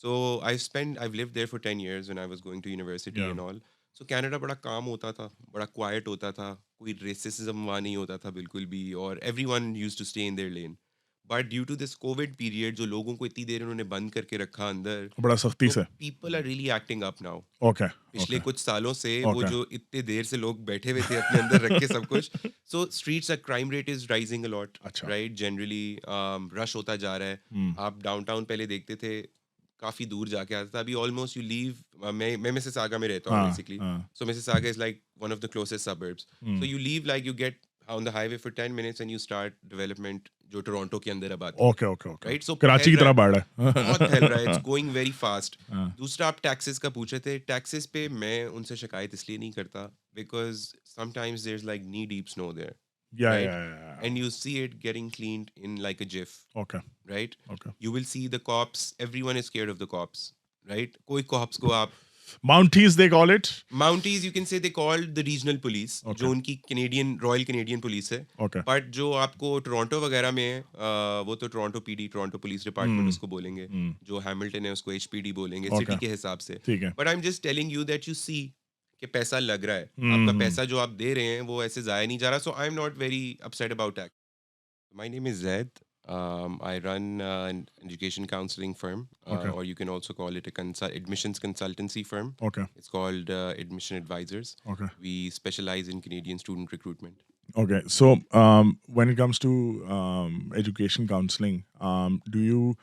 So I've lived there for 10 years when I was going to university Yeah. and all. So Canada बड़ा calm होता था, बड़ा quiet होता था, कोई racism वहाँ नहीं होता था बिल्कुल भी, और everyone used to stay in their lane. But due to this COVID period, जो लोगों को इतनी देर उन्होंने बंद करके रखा अंदर, बड़ा सख्ती तो से। people are really acting up now. Okay, पिछले ओके, कुछ सालों से वो ओके। जो इतने देर से लोग बैठे हुए थे अपने अंदर रख के सब कुछ, so streets crime rate is rising a lot, अच्छा। राइट? जनरली रश होता जा रहा है। हुँ, आप डाउनटाउन पहले देखते थे, काफी दूर जाके आता था, अभी ऑलमोस्ट यू लीव, मैं मिसिसागा में रहता हूँ हाँ, बेसिकली। हाँ। So Mississauga is like one of the closest suburbs. So hmm, you leave, like you get on the highway for 10 minutes and you start development जो टोरंटो के अंदर अब आती है, okay, okay, okay. Right? So Karachi फैल की रहा तरह है, बाढ़ है। बहुत फैल रहा है, इट्स गोइंग वेरी फास्ट। हाँ, दूसरा, आप टैक्सेस का पूछ रहे थे। टैक्सेस पे मैं उनसे शिकायत इसलिए नहीं करता because sometimes there is like knee deep snow there, yeah, right? Yeah, yeah, yeah. And you see it getting cleaned in like a jiff, okay, right? Okay. You will see the cops, everyone is scared of the cops, right? कोई cops को आप, Mounties they call it? Mounties you can say they called the regional police, okay, जो उनकी Canadian royal Canadian police है। Okay. But जो आपको Toronto वगैरह में है, वो तो Toronto PD, Toronto police department hmm, उसको बोलेंगे। हुँ, जो हैमिल्टन है उसको एचपीडी बोलेंगे, ओके, सिटी के हिसाब से। ठीक है। But I am just telling you that you see कि पैसा लग रहा है, हुँ, आपका हुँ। पैसा जो आप दे रहे हैं वो ऐसे जाया नहीं जा रहा। So I am not very upset about that. My name is Zaid. I run an education counseling firm, okay, or you can also call it a admissions consultancy firm. Okay, It's called Admission Advisors. Okay, We specialize in Canadian student recruitment. Okay. So, when it comes to education counselling, do you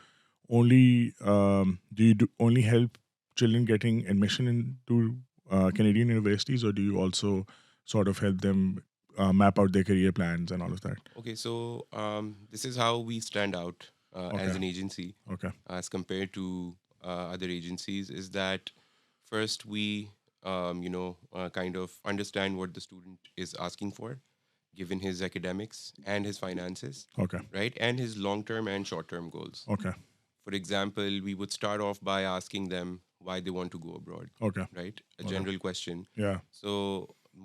only help children getting admission into Canadian universities, or do you also sort of help them map out their career plans and all of that? Okay, so this is how we stand out as Okay, an agency okay, as compared to other agencies. Is that first we, kind of understand what the student is asking for, given his academics and his finances, okay, right, and his long-term and short-term goals. okay, For example, we would start off by asking them why they want to go abroad, okay, right? A okay. general question. Yeah, So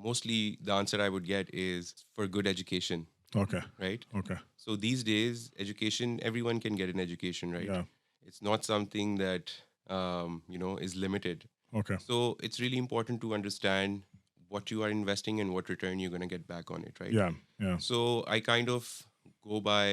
mostly the answer I would get is for good education, okay, right? okay. So these days, education, everyone can get an education, right? Yeah, It's not something that is limited. okay. So it's really important to understand what you are investing and what return you're going to get back on it, right? Yeah, yeah. So I kind of go by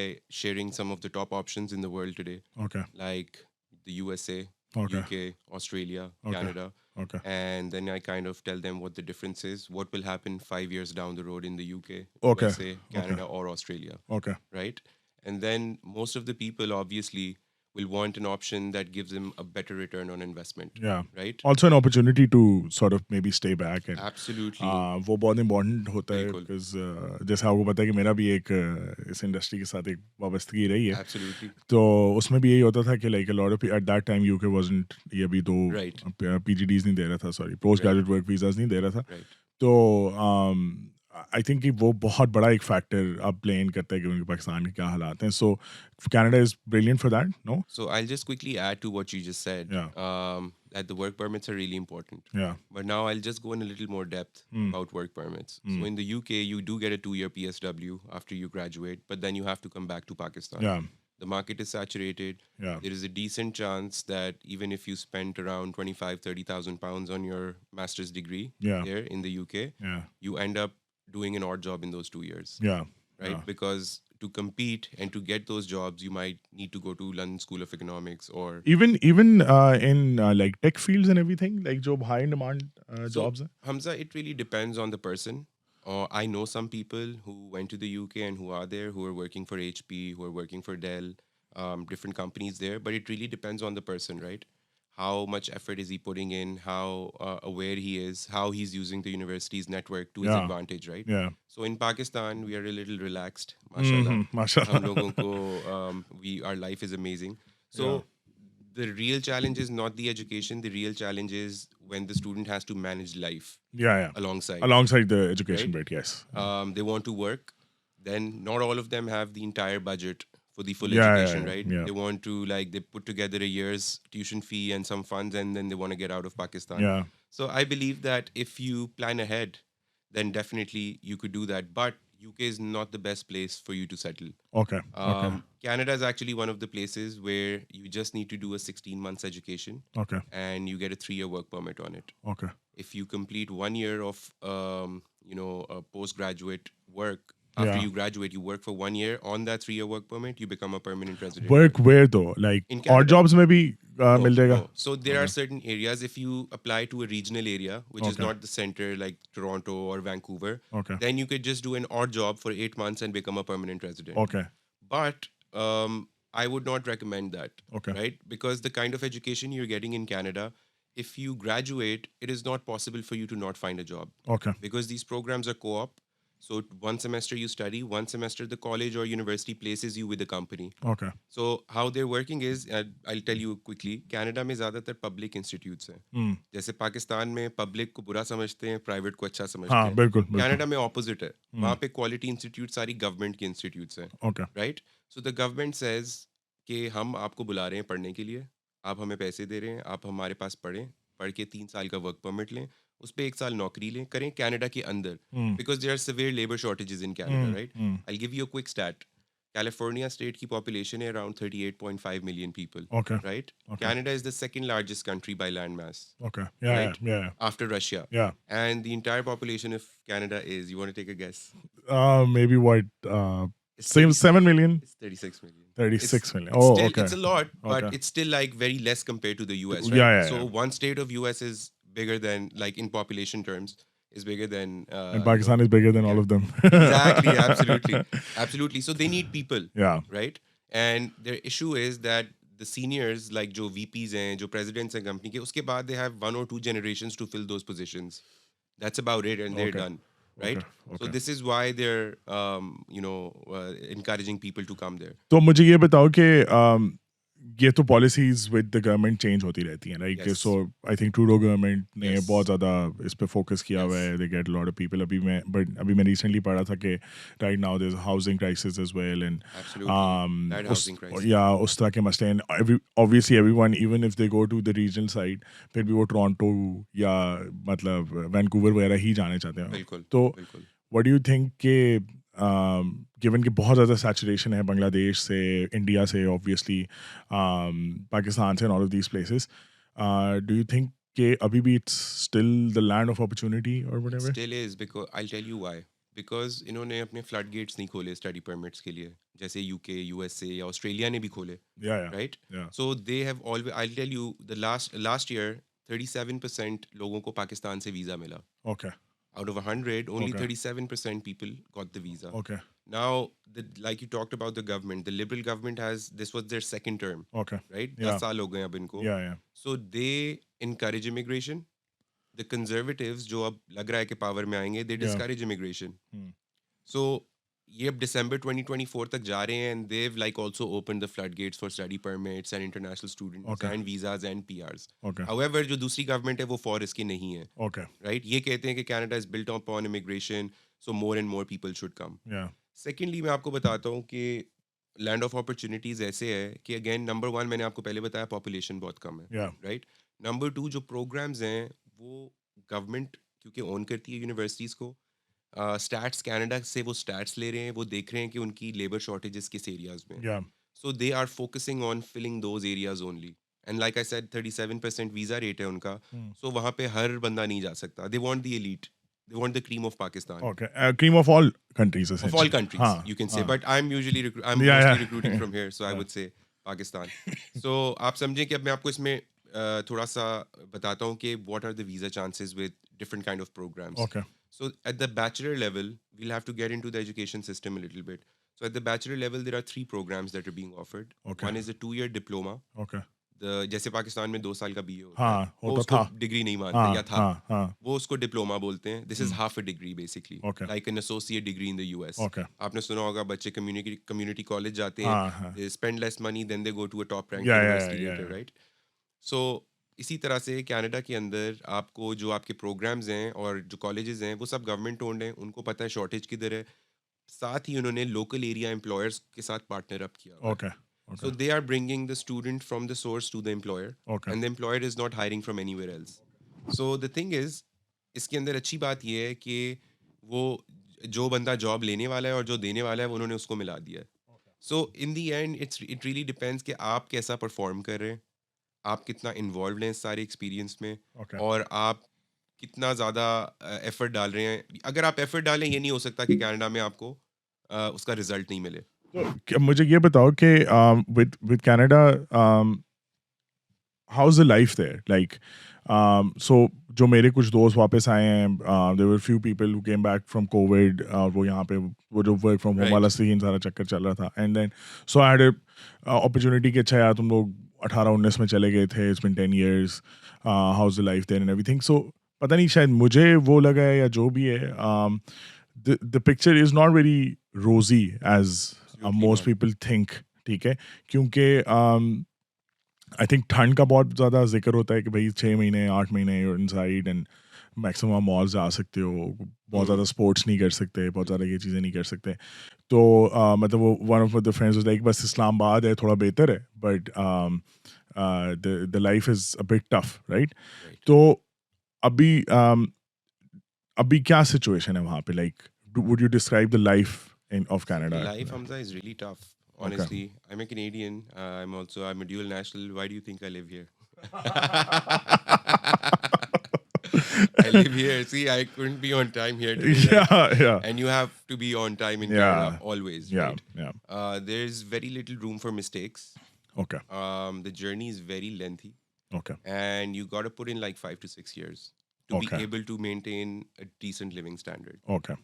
sharing some of the top options in the world today, Okay, like the USA, okay, UK, Australia, okay, Canada. okay, And then I kind of tell them what the difference is, what will happen 5 years down the road in the UK, okay, USA, okay, Canada, or Australia, okay. right? And then most of the people obviously will want an option that gives them a better return on investment, Yeah. right? Also an opportunity to sort of maybe stay back and Absolutely. वो बहुत important होता है Bilkul. Because जैसे आपको पता है कि मेरा भी एक इस इंडस्ट्री के साथ एक वाबस्तगी रही है, Absolutely. तो उसमें भी यही होता था कि like a lot of at that time UK wasn't, ये अभी तो Right. पीजीडीज नहीं दे रहा था, sorry post Right. Graduate work visas नहीं दे रहा था। Right. तो आई थिंक कि वो बहुत बड़ा एक फैक्टर अब प्ले इन करता है कि उनके पाकिस्तान के क्या हालात हैं। So Canada is brilliant for that, no? So I'll just quickly add to what you just said, या, that the work permits are really important. या, But now I'll just go in a little more depth about work permits. So in the UK, you do get a 2-year PSW after you graduate, but then you have to come back to Pakistan. या, The market is saturated. या, There is a decent chance that even if you spent around 25, 30,000 pounds on your master's degree या, there in the UK, या, you end up doing an odd job in those 2 years, या, right? Because to compete and to get those jobs, you might need to go to London School of Economics or even in like tech fields and everything, like job high in demand so. jobs हैं? Hamza, it really depends on the person. I know some people who went to the UK and who are there, who are working for HP, who are working for Dell, different companies there. But it really depends on the person, right? How much effort is he putting in? How aware he is? How he's using the university's network to his Yeah, advantage, right? yeah. So in Pakistan, we are a little relaxed, mashallah. Mm-hmm. हम Mashallah. लोगों को, our life is amazing. Yeah, So the real challenge is not the education. The real challenge is when the student has to manage life yeah, yeah. alongside, Alongside the education right? bit, yes. They want to work. Then not all of them have the entire budget for the full Yeah, yeah, education, yeah, right? yeah, They want to, like, they put together a year's tuition fee and some funds, and then they want to get out of Pakistan. yeah. So I believe that if you plan ahead, then definitely you could do that. But UK is not the best place for you to settle. Okay. Okay. Canada is actually one of the places where you just need to do a 16 months education Okay. and you get a 3-year work permit on it. Okay. If you complete 1 year of postgraduate work, after Yeah. you graduate, you work for 1 year on that 3-year work permit, you become a permanent resident Work here where though? Like in odd Canada. jobs में भी No, मिल जाएगा? no. So there are Okay. certain areas. If you apply to a regional area, which is Okay. not the center like Toronto or Vancouver, Okay. then you could just do an odd job for 8 months and become a permanent resident. Okay. But I would not recommend that, Okay. right? Because the kind of education you're getting in Canada, if you graduate, it is not possible for you to not find a job Okay. because these programs are co-op. So one semester you study, one semester the college or university places you with the company. Okay. So how they're working is, I'll tell you quickly, Canada में ज़्यादातर public institutes हैं. Hmm. जैसे पाकिस्तान में public को बुरा समझते हैं, private को अच्छा समझते हाँ हैं. बिल्कुल बिल्कुल. Canada में opposite है. वहाँ पे quality institute सारी government की institutes हैं. Okay. Right? So the government says कि हम आपको बुला रहे हैं पढ़ने के लिए, आप हमें पैसे दे रहे हैं, आप हमारे पास पढ़ें, पढ़ के 3 साल का वर्क परमिट लें, उस पर 1 साल नौकरी लें, करें कनाडा के अंदर. Because there are severe labor shortages in Canada, right? I'll give you a quick stat. California state की population है around 38.5 million people. Okay. Right? Okay. Canada is the second largest country by land mass. Okay. Yeah. Right? Yeah. After Russia. Yeah. And the entire population of Canada is, you want to take a guess? Maybe what? It's Same 36 7 million. It's 36 million. 36 million. It's Oh, still, okay. it's a lot, but Okay. it's still like very less compared to the US, right? Yeah, yeah, So yeah. one state of US is bigger than, like in population terms, is bigger than. And Pakistan is bigger than all yeah. of them. Exactly, absolutely, absolutely. So they need people, Yeah. right? And their issue is that the seniors, like जो VPs हैं, जो presidents हैं company के, उसके बाद they have 1 or 2 generations to fill those positions. That's about it, and they're Okay. done, right? Okay. So Okay. this is why they're, encouraging people to come there. तो मुझे ये बताओ कि ये तो policies with the government change होती रहती हैं right. Yes. So I think Trudeau government ने Yes. बहुत ज़्यादा इस पे फोकस किया हुआ है. They get lot of people. अभी मैं रिसेंटली पढ़ा था कि right now there is housing crisis as well and Absolutely. Bad housing crisis. या उस तरह के मसले हैं. Obviously everyone even if they go to the regional side फिर भी वो टोरंटो या मतलब वैंकूवर वगैरह ही जाने चाहते हैं. बिल्कुल, तो बिल्कुल. व्हाट डू यू थिंक के गिवन कि बहुत ज़्यादा सैचुरेशन है बांग्लादेश से, इंडिया से, ऑब्वियसली पाकिस्तान से, and all of these places, do you think कि अभी भी it's still the land of opportunity और whatever? Still is, because I'll tell you why. Because इन्होंने अपने फ्लड गेट्स नहीं खोले स्टडी परमिट्स के लिए, जैसे यूके, यूएसए या ऑस्ट्रेलिया ने भी खोले, yeah right? Yeah so they have always, I tell you, the last year 37% लोगों को पाकिस्तान से वीज़ा मिला. Okay Out of 100, only Okay. 37% people got the visa. Okay Now, like you talked about the government, the Liberal government this was their second term, okay right? Yeah. 10 साल हो गए अब इनको. या या So they encourage immigration. The conservatives, जो अब लग रहा है कि पावर में आएंगे, they Yeah. discourage immigration. Hmm. So ये अब December 2024 तक जा रहे हैं, and they've like also opened the floodgates for study permits and international students Okay. and visas and PRs. Okay However, जो दूसरी government है वो for इसकी नहीं है, ओके right? ये कहते हैं कि Canada is built upon immigration, so more and more people should come. या Secondly, मैं आपको बताता हूँ कि लैंड ऑफ अपॉर्चुनिटीज़ ऐसे है कि अगेन नंबर 1 मैंने आपको पहले बताया, पॉपुलेशन बहुत कम है, या राइट? नंबर 2 जो प्रोग्राम्स हैं वो गवर्नमेंट क्योंकि ओन करती है यूनिवर्सिटीज़ को. स्टैट्स कनाडा से वो स्टैट्स ले रहे हैं, वो देख रहे हैं कि उनकी लेबर शॉर्टेजेस किस एरियाज में. Yeah so they are focusing on filling those areas only. And like I said 37% visa rate है उनका. सो वहाँ पे हर बंदा नहीं जा सकता. They want the elite, they want the cream of Pakistan. Okay cream of all countries Of all countries, you can say. But I'm usually I'm Yeah, mostly yeah. recruiting from here, so I would say Pakistan. So आप समझें कि अब मैं आपको इसमें थोड़ा सा बताता हूँ कि what are the visa chances with different kind of programs. Okay So at the bachelor level, we'll have to get into the education system a little bit. So at the bachelor level, there are 3 programs that are being offered. Okay. One is a 2-year diploma. Okay जैसे पाकिस्तान में 2 साल का BA होता हाँ, है, वो होता उसको था. डिग्री नहीं मानते हाँ या था. हाँ हाँ वो उसको डिप्लोमा बोलते हैं. This is half a degree basically, Okay. Like an associate degree in the US. Okay आपने सुना होगा बच्चे कम्युनिटी कॉलेज जाते हाँ हैं, हाँ they spend less money, then they go to a top rank Yeah, yeah, university yeah, letter, yeah. Right? So इसी तरह से कनाडा के अंदर आपको जो आपके प्रोग्राम्स हैं और जो कॉलेजेस हैं वो सब गवर्नमेंट ओन्ड हैं. उनको पता है शॉर्टेज किधर है. साथ ही उन्होंने लोकल एरिया एम्प्लॉयर्स के साथ पार्टनर अप किया हुआ है. Okay So they are bringing the student from the source to the employer, Okay. and the employer is not hiring from anywhere else. So the thing is, इसके अंदर अच्छी बात ये है कि वो जो बंदा जॉब लेने वाला है और जो देने वाला है उन्होंने उसको मिला दिया है. सो इन दी एंड इट रियली डिपेंड्स कि आप कैसा परफॉर्म कर रहे हैं, आप कितना इन्वॉल्व हैं इस सारे एक्सपीरियंस में, Okay. और आप कितना ज़्यादा एफर्ट डाल रहे हैं. अगर आप एफर्ट डालें, ये नहीं हो सकता कि कनाडा में आपको उसका रिजल्ट नहीं मिले. तो मुझे ये बताओ कि with Canada, how's the life there? Like, so जो मेरे कुछ दोस्त वापस आए हैं, there were few people who came back from COVID. वो यहाँ पे वो जो work from home वाला Right. सीन सारा चक्कर चल रहा था. And then so I had a opportunity कि अच्छा यार तुम लोग 18-19 में चले गए थे. It's been 10 years. How's the life there and everything? So पता नहीं, शायद मुझे वो लगा है या जो भी है. The picture is not very rosy as Absolutely most not. people think. ठीक है, क्योंकि आई थिंक ठंड का बहुत ज़्यादा जिक्र होता है कि भाई 6 महीने 8 महीने इनसाइड एंड मैक्सिमम मॉल जा सकते हो, बहुत ज़्यादा स्पोर्ट्स नहीं कर सकते, बहुत ज़्यादा ये चीज़ें नहीं कर सकते. तो मतलब वो one of the friends was like बस इस्लामाबाद है थोड़ा बेहतर है, but the life is a bit tough, right? Right. तो अभी अभी क्या सिचुएशन है वहाँ पे? Like would you describe the life in of The Canada? life, Hamza, is really tough. Okay. Honestly, I'm a Canadian. I'm a dual national. Why do you think I live here? I live here. See, I couldn't be on time here today, right? Yeah, yeah. And you have to be on time in Canada Yeah, always, yeah, right? yeah. There's very little room for mistakes. Okay, The journey is very lengthy, okay, and you got to put in like 5 to 6 years to be okay, able to maintain a decent living standard. okay.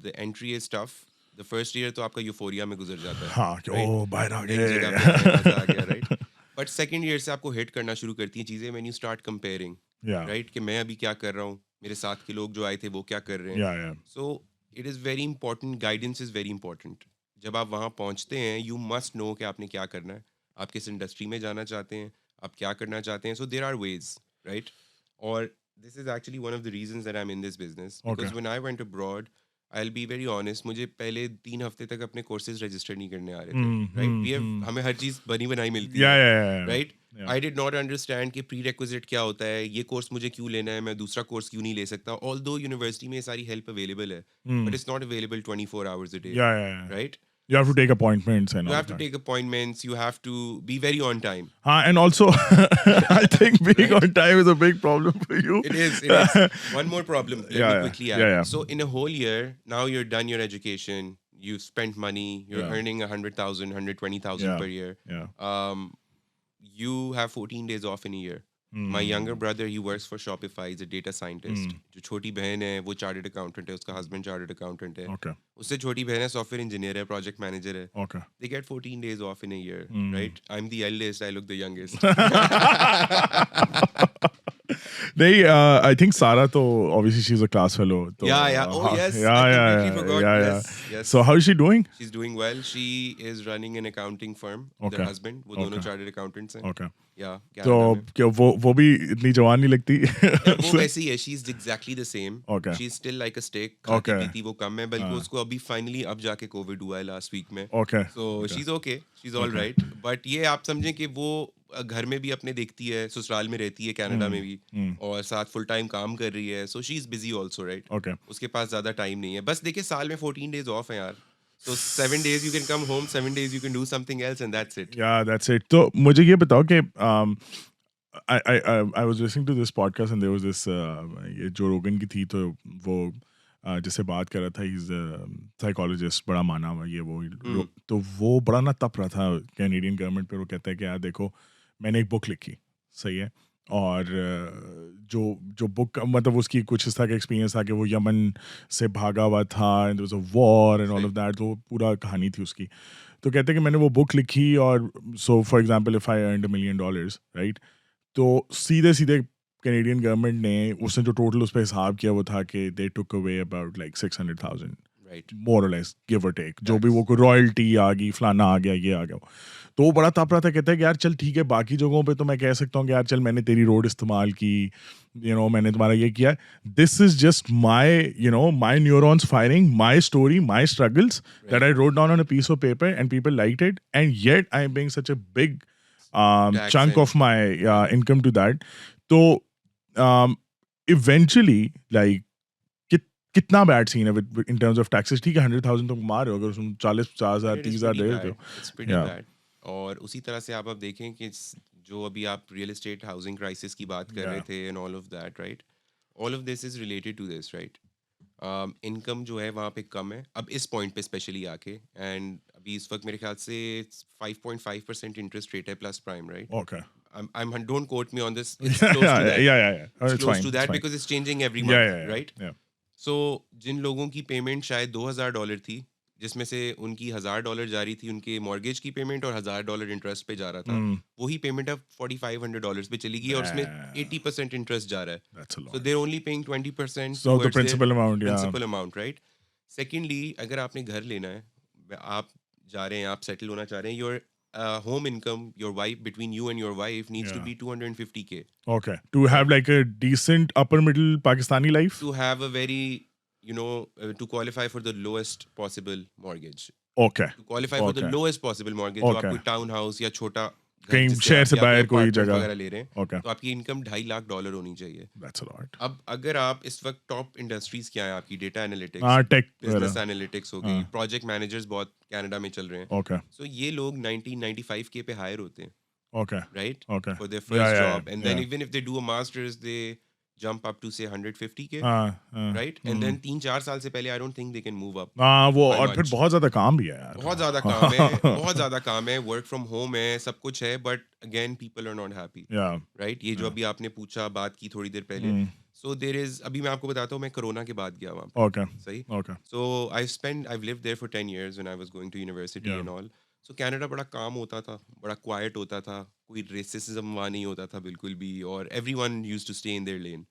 The entry is tough. The first year तो आपका euphoria में गुजर जाता है, हाँ, कि right? ओ बाहर आ नई जगह पे गए. हैं, मजा आ गया, right? But second year से आपको हिट करना शुरू करती हैं चीजें, when you start comparing, Yeah, right? कि मैं अभी क्या कर रहा हूँ, मेरे साथ के लोग जो आए थे वो क्या कर रहे हैं. yeah, yeah. So it is very important. Guidance is very important. जब आप वहाँ पहुँचते हैं, you must know कि आपने क्या करना है, आप किस इंडस्ट्री में जाना चाहते हैं, आप क्या करना चाहते हैं. So there are ways, right? और this is actually one of the reasons that I'm in this business, Okay. because when I went abroad, I'll be very honest, मुझे पहले 3 हफ्ते तक अपने कोर्सेज रजिस्टर नहीं करने आ रहे थे, राइट? हमें हर चीज़ बनी बनाई मिलती Yeah, है, yeah, yeah, right? yeah. I did not understand कि प्री रिक्विजिट क्या होता है, ये कोर्स मुझे क्यों लेना है, मैं दूसरा कोर्स क्यों नहीं ले सकता. ऑल्दो यूनिवर्सिटी में ये सारी हेल्प अवेलेबल है, but it's not available 24 hours a day, Yeah, yeah, yeah. Right? You have to take appointments and You all have of to that. take appointments, you have to be very on time, And also, I think being right? on time is a big problem for you. It is, it is. One more problem. Let Yeah, me yeah, quickly yeah, add. yeah. So in a whole year, now you're done your education, you've spent money, you're Yeah. earning 100,000, 120,000 Yeah, per year. yeah. You have 14 days off in a year. My younger brother, he works for Shopify. He's a data scientist. जो छोटी बहन है, वो chartered accountant है, उसका husband chartered accountant है. Okay, उससे छोटी बहन है, सॉफ्टवेयर इंजीनियर है, प्रोजेक्ट मैनेजर है. okay. They get 14 days off in a year, right? I'm the eldest, I look the youngest. नहीं, I think Sara तो obviously she's a class fellow. तो, Yeah, yeah. Oh, yes. yeah, I yeah, completely yeah, forgot. yeah, Yes, yeah. yes. So how is she doing? She's doing well. She is running an accounting firm with her Okay. husband. वो दोनों Okay. chartered accountants हैं. Okay. Yeah, तो Canada में. क्या वो भी इतनी जवान नहीं लगती? Yeah, वो वैसी है. She's exactly the same. Okay. She's still like a stick. खाती Okay. पीती वो कम है, बल्कि उसको अभी finally अब जाके COVID हुआ है last week में. Okay. So Okay. she's okay. She's all Okay. right. But ये आप समझें कि वो घर में भी अपने देखती है, ससुराल में रहती है कनाडा में भी, और साथ फुल टाइम काम कर रही है. So she's busy also, right? Okay. उसके पास ज़्यादा टाइम नहीं है. बस देखिए साल में 14 days off है यार. So 7 days you can come home, 7 days you can do something else, and that's it. Yeah, that's it. तो मुझे ये बताओ कि I was listening to this podcast and there was this ये जो रोगन की थी, तो वो जिससे बात कर रहा था, he's a psychologist, बड़ा माना हुआ ये वो, तो वो बड़ा ना तप रहा था कैनेडियन गवर्नमेंट पे. वो कहता है कि यार देखो, मैंने एक बुक लिखी, सही है, और जो बुक मतलब उसकी कुछ इस तरह का एक्सपीरियंस था कि वो यमन से भागा हुआ था and there was a war and all of that, तो पूरा कहानी थी उसकी. तो कहते हैं कि मैंने वो बुक लिखी, और so for example if I earned $1 million, right, तो सीधे सीधे कैनेडियन गवर्नमेंट ने उसने जो टोटल उस पर हिसाब किया वो था कि they took away about like 600,000, Right. More और लेस, गिव और टेक, जो भी वो कोई रॉयल्टी आ गई, फलाना आ गया, ये आ गया. तो वो बड़ा तप रहा था, कहता है कि यार चल ठीक है, बाकी जगहों पे तो मैं कह सकता हूँ कि यार चल मैंने तेरी रोड इस्तेमाल की, मैंने तुम्हारा ये किया. This is just my my neurons firing, my story, my struggles that I wrote down on a piece of paper and people liked it, and yet I am paying such a big chunk of my income to that. So eventually, like, कितना bad scene है इन terms of taxes? ठीक है 100,000 तुम कमा रहे हो, अगर उसमें 40-50,000 But it is 30,000 pretty दे देते bad. हो, It's pretty या bad. और उसी तरह से आप अब देखें कि जो अभी आप रियल एस्टेट हाउसिंग क्राइसिस की बात कर या रहे थे and all of that, right? All of this is related to this, right? Income जो है वहाँ पे कम है अब इस पॉइंट पे स्पेशली आके, एंड अभी इस वक्त मेरे ख्याल से 5.5% इंटरेस्ट रेट है plus prime, right? Okay I'm don't quote me on this. It's या close to या that. या या It's it's close fine to it's that fine because it's changing every या month, या right? या So जिन लोगों की पेमेंट शायद $2,000 थी, जिसमें से उनकी $1,000 जा रही थी उनके मॉर्गेज की पेमेंट और $1,000 इंटरेस्ट पे जा रहा था, वही पेमेंट अब $4,500 पे चली गई और उसमें 80% इंटरेस्ट जा रहा है. That's a So lot they're only paying 20% so the towards their principal amount या principal amount, right? Secondly, अगर आपने घर लेना है, आप जा रहे हैं, आप सेटल होना चाह रहे हैं, your home income, your wife, between you and your wife needs to या be 250K, okay to have right? Like a decent upper middle Pakistani life To have a very, to qualify for the lowest possible mortgage. Okay To qualify for the okay lowest possible mortgage, जो आप okay कोई town house या छोटा घर कहीं जिससे शहर से या कोई बाहर कोई अपार्टमेंट जगह वगैरह ले रहे हैं, ओके तो आपकी इनकम $2.5 लाख होनी चाहिए. दैट्स अ लॉट अब अगर आप इस वक्त टॉप इंडस्ट्रीज क्या है आपकी, डेटा एनालिटिक्स, हाँ टेक बिजनेस वगैरह एनालिटिक्स हो गई, हाँ प्रोजेक्ट मैनेजर्स बहुत कनाडा में चल रहे हैं. ओके सो ये लोग 1995K पे हायर होते हैं, okay right? Okay For their या first या job. And then या even if they do a master's, they jump up to say 150K, हाँ हाँ right? And then 3-4 साल से पहले I don't think they can move up हाँ वो by और फिर much. बहुत ज्यादा काम भी है बहुत ज़्यादा काम है, बहुत यार ज़्यादा काम है, वर्क फ्रॉम होम है, सब कुछ है, but again people are not happy, yeah right? ये जो या अभी आपने पूछा, बात की थोड़ी देर पहले, सो देर इज, अभी मैं आपको बताता हूँ, मैं कोरोना के बाद गया वहाँ पे, ओके सही? Okay so I've lived there for 10 years when I was going to university या and all. सो कनाडा बड़ा काम होता था, बड़ा क्वाइट होता था, कोई रेसिज्म वहाँ नहीं होता था बिल्कुल भी, और everyone used to stay in their lane.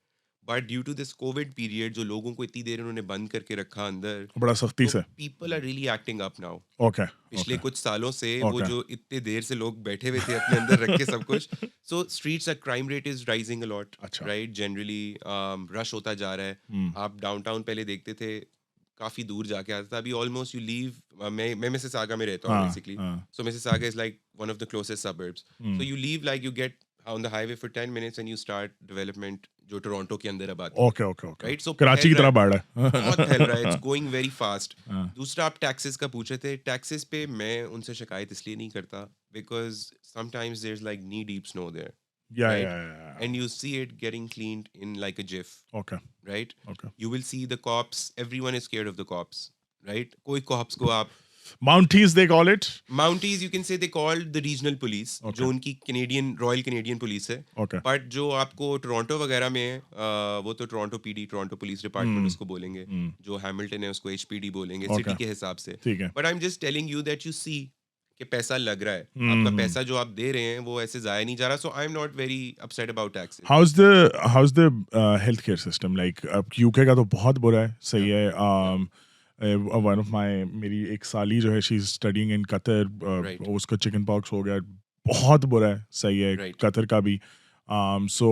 But due to this covid period, जो लोगों को इतनी देर उन्होंने बंद करके रखा अंदर, बड़ा सख्ती तो से people are really acting up now. Okay पिछले ओके कुछ सालों से वो ओके जो इतने देर से लोग बैठे हुए थे अपने अंदर रख के सब कुछ, so streets crime rate is rising a lot, अच्छा राइट? जनरली रश होता जा रहा है. आप डाउनटाउन पहले देखते थे, काफी दूर जाके आता था, अभी ऑलमोस्ट यू लीव, मैं मिसिसागा में रहता हूँ हाँ बेसिकली. हाँ so Mississauga is like one of the closest suburbs. So you leave, like you get on the highway for 10 minutes and you start development जो टोरंटो के अंदर अब आती है, okay okay okay right? So Karachi फैल की रहा तरह है, बाढ़ बहुत फैल रहा है, इट्स है गोइंग वेरी फास्ट. हाँ दूसरा, आप टैक्सेस का पूछे थे. टैक्सेस पे मैं उनसे शिकायत इसलिए नहीं करता because sometimes there is like knee deep snow there, yeah right? Yeah And you see it getting cleaned in like a jiff, okay right? Okay You will see the cops, everyone is scared of the cops, right? कोई cops को आप, Mounties they call it Mounties you can say they called the regional police, Okay. जो उनकी Canadian royal Canadian police है. Okay but जो आपको Toronto वगैरह में है, वो तो Toronto PD, Toronto police department उसको बोलेंगे. जो हैमिल्टन है उसको एचपीडी बोलेंगे, Okay. सिटी के हिसाब से. ठीक है but I am just telling you that you see कि पैसा लग रहा है, आपका पैसा जो आप दे रहे हैं वो ऐसे जाया नहीं जा रहा. So I am not very upset about taxes. House the health care system like अब यूके का तो बहुत बुरा है सही है वन ऑफ माय मेरी एक साली जो है she is studying in Qatar Right. उसको चिकन पॉक्स हो गया बहुत बुरा है सही है Right. कतर का भी सो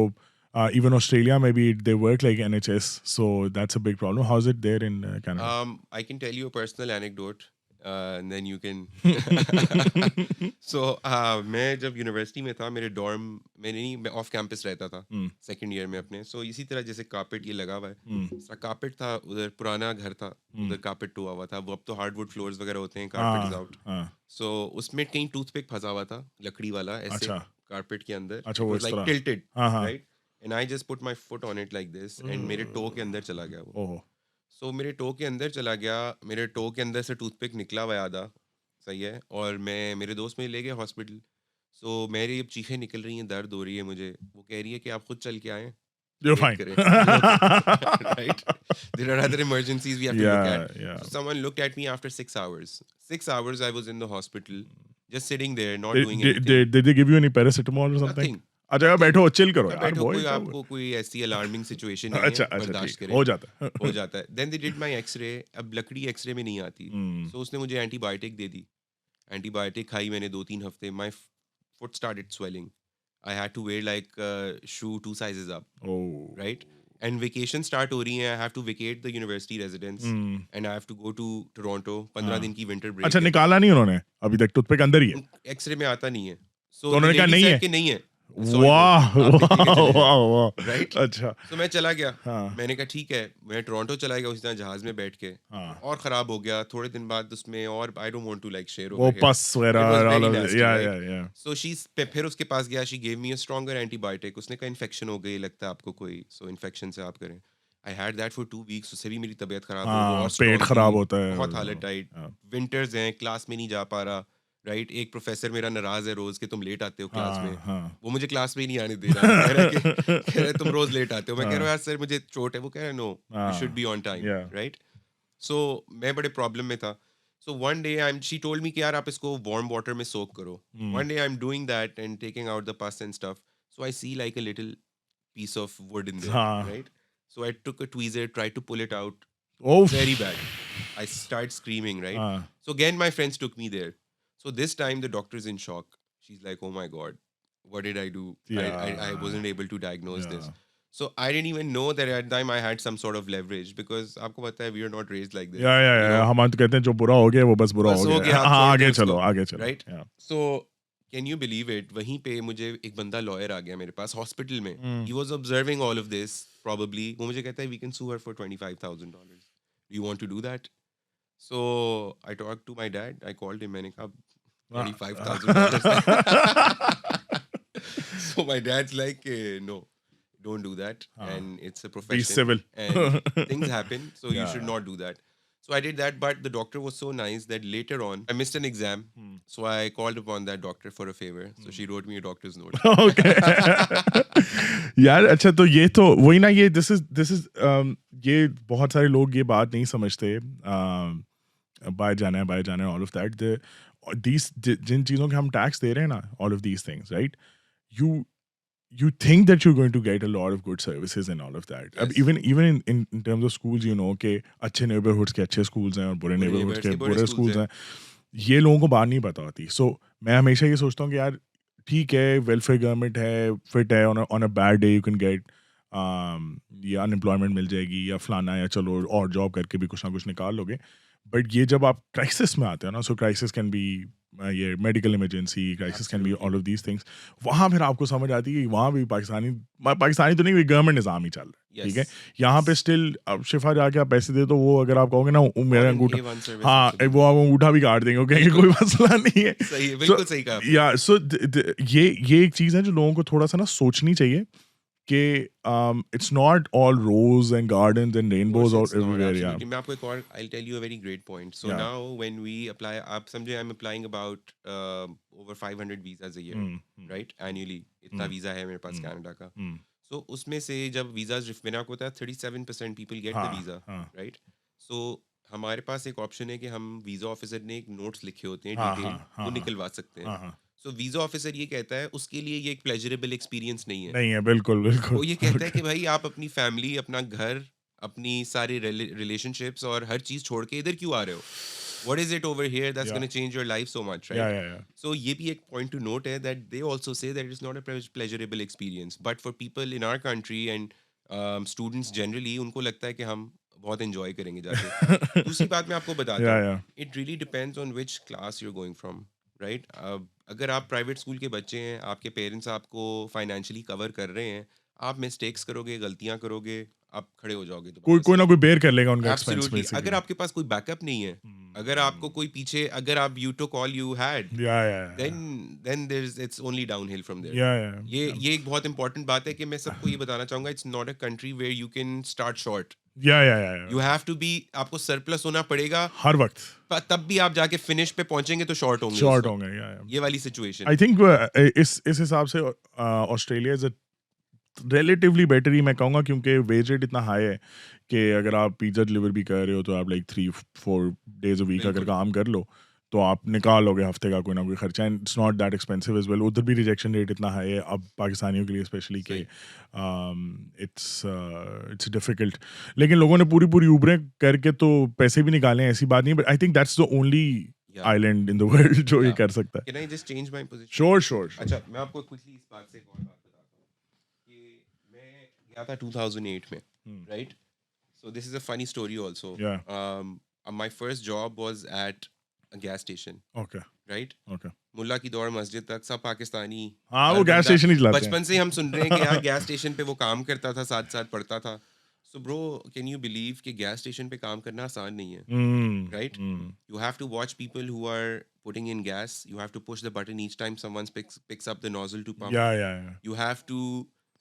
even Australia maybe they work like NHS so that's a big problem how's it there in Canada I can tell you a personal anecdote, and then you can. So मैं जब university में था, मेरे dorm में नहीं, मैं off campus रहता था सेकंड ईयर में अपने. सो इसी तरह जैसे कारपेट ये लगा हुआ है, इसका कारपेट था उधर, पुराना घर था उधर, कारपेट हुआ हुआ था. वो अब तो हार्डवुड फ्लोर्स वगैरह होते हैं, कारपेट इज आउट. हाँ सो उसमें कहीं टूथपिक फंसा हुआ था, लकड़ी वाला, ऐसे अच्छा कारपेट के अंदर. अच्छा वो इस लाइक तरह टिल्टेड, हाँ हाँ right? And I just put my foot on it like this, and मेरे टो के अंदर चला गया वो. ओह सो मेरे टो के अंदर चला गया, मेरे टो के अंदर से टूथपिक निकला हुआ है आधा, सही है. और मैं, मेरे दोस्त मुझे ले गए हॉस्पिटल. सो मेरी अब चीखें निकल रही हैं, दर्द हो रही है मुझे. वो कह रही है कि आप खुद चल के आए, you're वेट fine करें. I'm okay. Right? There are other emergencies we have to look at. yeah So someone looked at me after 6 hours. 6 hours I was in the hospital, just sitting there, not doing anything. did they give you any paracetamol or something Nothing. अच्छा बैठो chill करो मैं यार बैठो, boy कोई क्या हुआ? आपको कोई ऐसी अलार्मिंग सिचुएशन नहीं अच्छा है, अच्छा बर्दाश्त ठीक करें, हो जाता है हो जाता है. Then they did my x-ray. अब लकड़ी एक्सरे में नहीं आती, सो उसने मुझे एंटीबायोटिक दे दी. एंटीबायोटिक खाई मैंने 2-3 हफ्ते. My foot started swelling. I had to wear like shoe 2 sizes up, oh right? And vacation start हो रही है, I have to vacate the university residence and I have to go to Toronto. 15 दिन की winter break अच्छा है. निकाला नहीं उन्होंने अभी तक टूथपिक अंदर ही है एक्सरे में आता नहीं है. सो तो उन्होंने कहा नहीं है कि नहीं है. सॉरी बोलते हैं, आप निकल के चले जाओ, वाह राइट? अच्छा तो मैं चला गया, हाँ मैंने कहा ठीक है, मैं टोरंटो चला गया उसी तरह जहाज़ में बैठ के, हाँ और ख़राब हो गया, थोड़े दिन बाद उसमें, और I don't want to like share वो over here, pus but it was वगैरह all very of it. Nasty, right? Yeah. सो फिर उसके पास गया, she gave me a stronger antibiotic, उसने कहा इन्फेक्शन हो गई लगता है आपको कोई, सो इन्फेक्शन से आप करें। I had that for 2 weeks, उससे भी मेरी तबीयत ख़राब हुई, वो हाँ और पेट स्ट्रॉन्ग खराब हुई, होता है बहुत हालत टाइट, हाँ विंटर्स हैं, क्लास में नहीं जा पा रहा, राइट? एक प्रोफ़ेसर मेरा नाराज़ है रोज़ कि तुम लेट आते हो क्लास में, हाँ वो मुझे क्लास में ही नहीं आने दे रहा, कह रहा है कि कह रहा है तुम रोज़ लेट आते हो, मैं कह रहा हूँ हाँ यार सर मुझे चोट है, वो कह रहा है नो, यू शुड हाँ be on time, yeah right? So मैं बड़े प्रॉब्लम में था। So one day I am she told me कि यार आप इसको वार्म वाटर में सोक करो। Hmm. One day I am doing that and taking out the pus and stuff, so I see like a little piece of wood in there, हाँ right? So I took a tweezer, tried to pull it out. Oof. Very bad. I start screaming, right? हाँ So again, my friends took me there. So this time the doctor's in shock. She's like, "Oh my god, what did I do? I yeah wasn't able to diagnose this." yeah So I didn't even know that at the time I had some sort of leverage, because आपको पता है we are not raised like this, you know. हम तो कहते हैं जो बुरा हो गया वो बस बुरा बस हो हो गया गया, आप हाँ छोड़ दो उसको, आगे चलो right? yeah so can you believe it, वहीं पे मुझे एक बंदा लॉयर आ गया मेरे पास हॉस्पिटल में, Hmm. He was observing all of this probably, वो मुझे कहता है we can sue her for $25,000, do you want to do that? So I talk to my dad, I called him, मैंने कहा $25,000 है। So my dad's like, no, don't do that. हाँ And it's a be profession civil and things happen. So you should yeah not do that. So I did that, but the doctor was so nice that later on I missed an exam. Hmm. So I called upon that doctor for a favor. So she wrote me a doctor's note. Okay यार अच्छा तो ये तो वही ना ये this is ये बहुत सारे लोग ये बात नहीं समझते बाय जाना ऑल ऑफ दैट दीस जिन चीज़ों के हम टैक्स दे रहे हैं ना all of these things right you you think that you're going to get a lot of good services and all of that. Yes. Even in terms of schools, you know, कि अच्छे neighborhoods के अच्छे schools हैं और बुरे बुरे neighborhoods neighbors के के बुरे बुरे schools schools हैं. हैं ये लोगों को बात नहीं पता होती सो मैं हमेशा ये सोचता हूँ कि यार ठीक है वेलफेयर गवर्नमेंट है फिट है on a bad day you can get या अनएम्प्लॉयमेंट मिल जाएगी या फलाना या चलो और जॉब करके भी कुछ ना कुछ निकाल लोगे बट ये जब आप क्राइसिस में आते हो ना सो क्राइसिस कैन बी ये medical emergency crisis can be all of these things वहाँ फिर आपको समझ आती है कि वहाँ भी पाकिस्तानी तो नहीं गवर्नमेंट निज़ाम ही चल रहा है ठीक है Yes. यहाँ पे स्टिल अब शिफा जाके आप पैसे दे तो वो अगर आप कहोगे ना वो मेरा All in अंगूठा A1 service. हाँ absolutely. वो आप अंगूठा भी काट देंगे वो कहेंगे कोई मसला नहीं है सही है, बिल्कुल सही कहा आपने. या सो ये एक चीज़ है जो लोगों को थोड़ा सा ना सोचनी चाहिए कि it's not all rose and gardens एंड Of रेनबोज course और it's not, एवरीवेयर या absolutely. मैं आपको एक और, I'll tell you a very great point. So yeah now when we apply, आप समझे I'm applying about over 500 visas a year, right? Annually. इतना वीज़ा है मेरे पास कनाडा का. So उसमें से जब वीज़ाज मैंने आपको बताया 37% people get the हाँ visa, हाँ right? So हमारे पास एक ऑप्शन है कि हम वीज़ा ऑफिसर ने एक नोट्स लिखे होते हैं हाँ डिटेल्ड, हाँ वो हाँ निकलवा सकते हैं. हाँ हाँ सो वीज़ा ऑफिसर ये कहता है उसके लिए ये एक प्लेजरेबल एक्सपीरियंस नहीं है. नहीं है बिल्कुल बिल्कुल वो ये कहता है कि भाई आप अपनी फैमिली, अपना घर, अपनी सारी रिलेशनशिप्स और हर चीज़ छोड़ के इधर क्यों आ रहे हो? What is it over here that's या going to change your life so much, या right? या So ये भी एक point to note है that they also say that it's not a pleasurable experience. But for people in our country and students generally, उनको लगता है कि हम बहुत enjoy करेंगे जाके. दूसरी बात मैं आपको बताता या हूँ. या It really depends on which class you're going from, right? अगर आप प्राइवेट स्कूल के बच्चे हैं, आपके पेरेंट्स आपको फाइनेंशियली कवर कर रहे हैं, आप मिस्टेक्स करोगे, गलतियाँ करोगे, आप खड़े हो जाओगे कोई दोबारा कोई से. ना कोई बेयर कर लेगा उनका एक्सपेंस एब्सोल्युटली. अगर बेसिकली आपके पास कोई बैकअप नहीं है, अगर आपको कोई पीछे, अगर आप you took all you had, या then there's it's only downhill from there. या ये एक बहुत इंपॉर्टेंट बात है कि मैं सबको ये बताना चाहूंगा, it's not a country where you can start short. Yeah you have to be, आपको सरप्लस होना पड़ेगा, हर वक्त तब भी आप जाके फिनिश पे पहुंचेंगे तो शॉर्ट होंगे उस शॉर्ट वक्त. होंगे या ये वाली सिचुएशन आई है. थिंक इस हिसाब से ऑस्ट्रेलिया इज रिलेटिवली बेटर ही मैं कहूँगा क्योंकि वेज रेट इतना हाई है कि अगर आप पिज्ज़ा डिलीवर भी कर रहे हो तो आप लाइक 3-4 days a week अगर बिल्कुल. काम कर लो तो आप निकाल लोगे हफ्ते का कोई ना कोई खर्चा and it's not that expensive as well उधर भी रिजेक्शन रेट इतना हाई है अब पाकिस्तानियों के लिए स्पेशली कि सही. इट्स डिफिकल्ट लेकिन लोगों ने पूरी पूरी उबरें करके तो पैसे भी निकाले हैं ऐसी बात नहीं but I think that's the only या आइलैंड इन द वर्ल्ड जो ये या कर सकता है can I just change my position? Sure अच्छा, मैं आपको क्विकली इस बात से एक और बात बताता हूँ कि मैं गया था 2008 में, right? So this is a funny story also. Yeah My first job was at a gas station. Okay right? Okay. मुल्ला की दौड़ मस्जिद तक सब पाकिस्तानी, हाँ, हर वो गैस बंदा, स्टेशन ही चलाते हैं। बचपन से ही हम सुन रहे हैं कि यार गैस स्टेशन पे वो काम करता था, साथ-साथ पढ़ता था। So bro, can you believe कि गैस स्टेशन पे काम करना आसान नहीं है, hmm, right? Hmm. You have to watch people who are putting in gas. You have to push the button each time someone picks up the nozzle to pump. या। You have to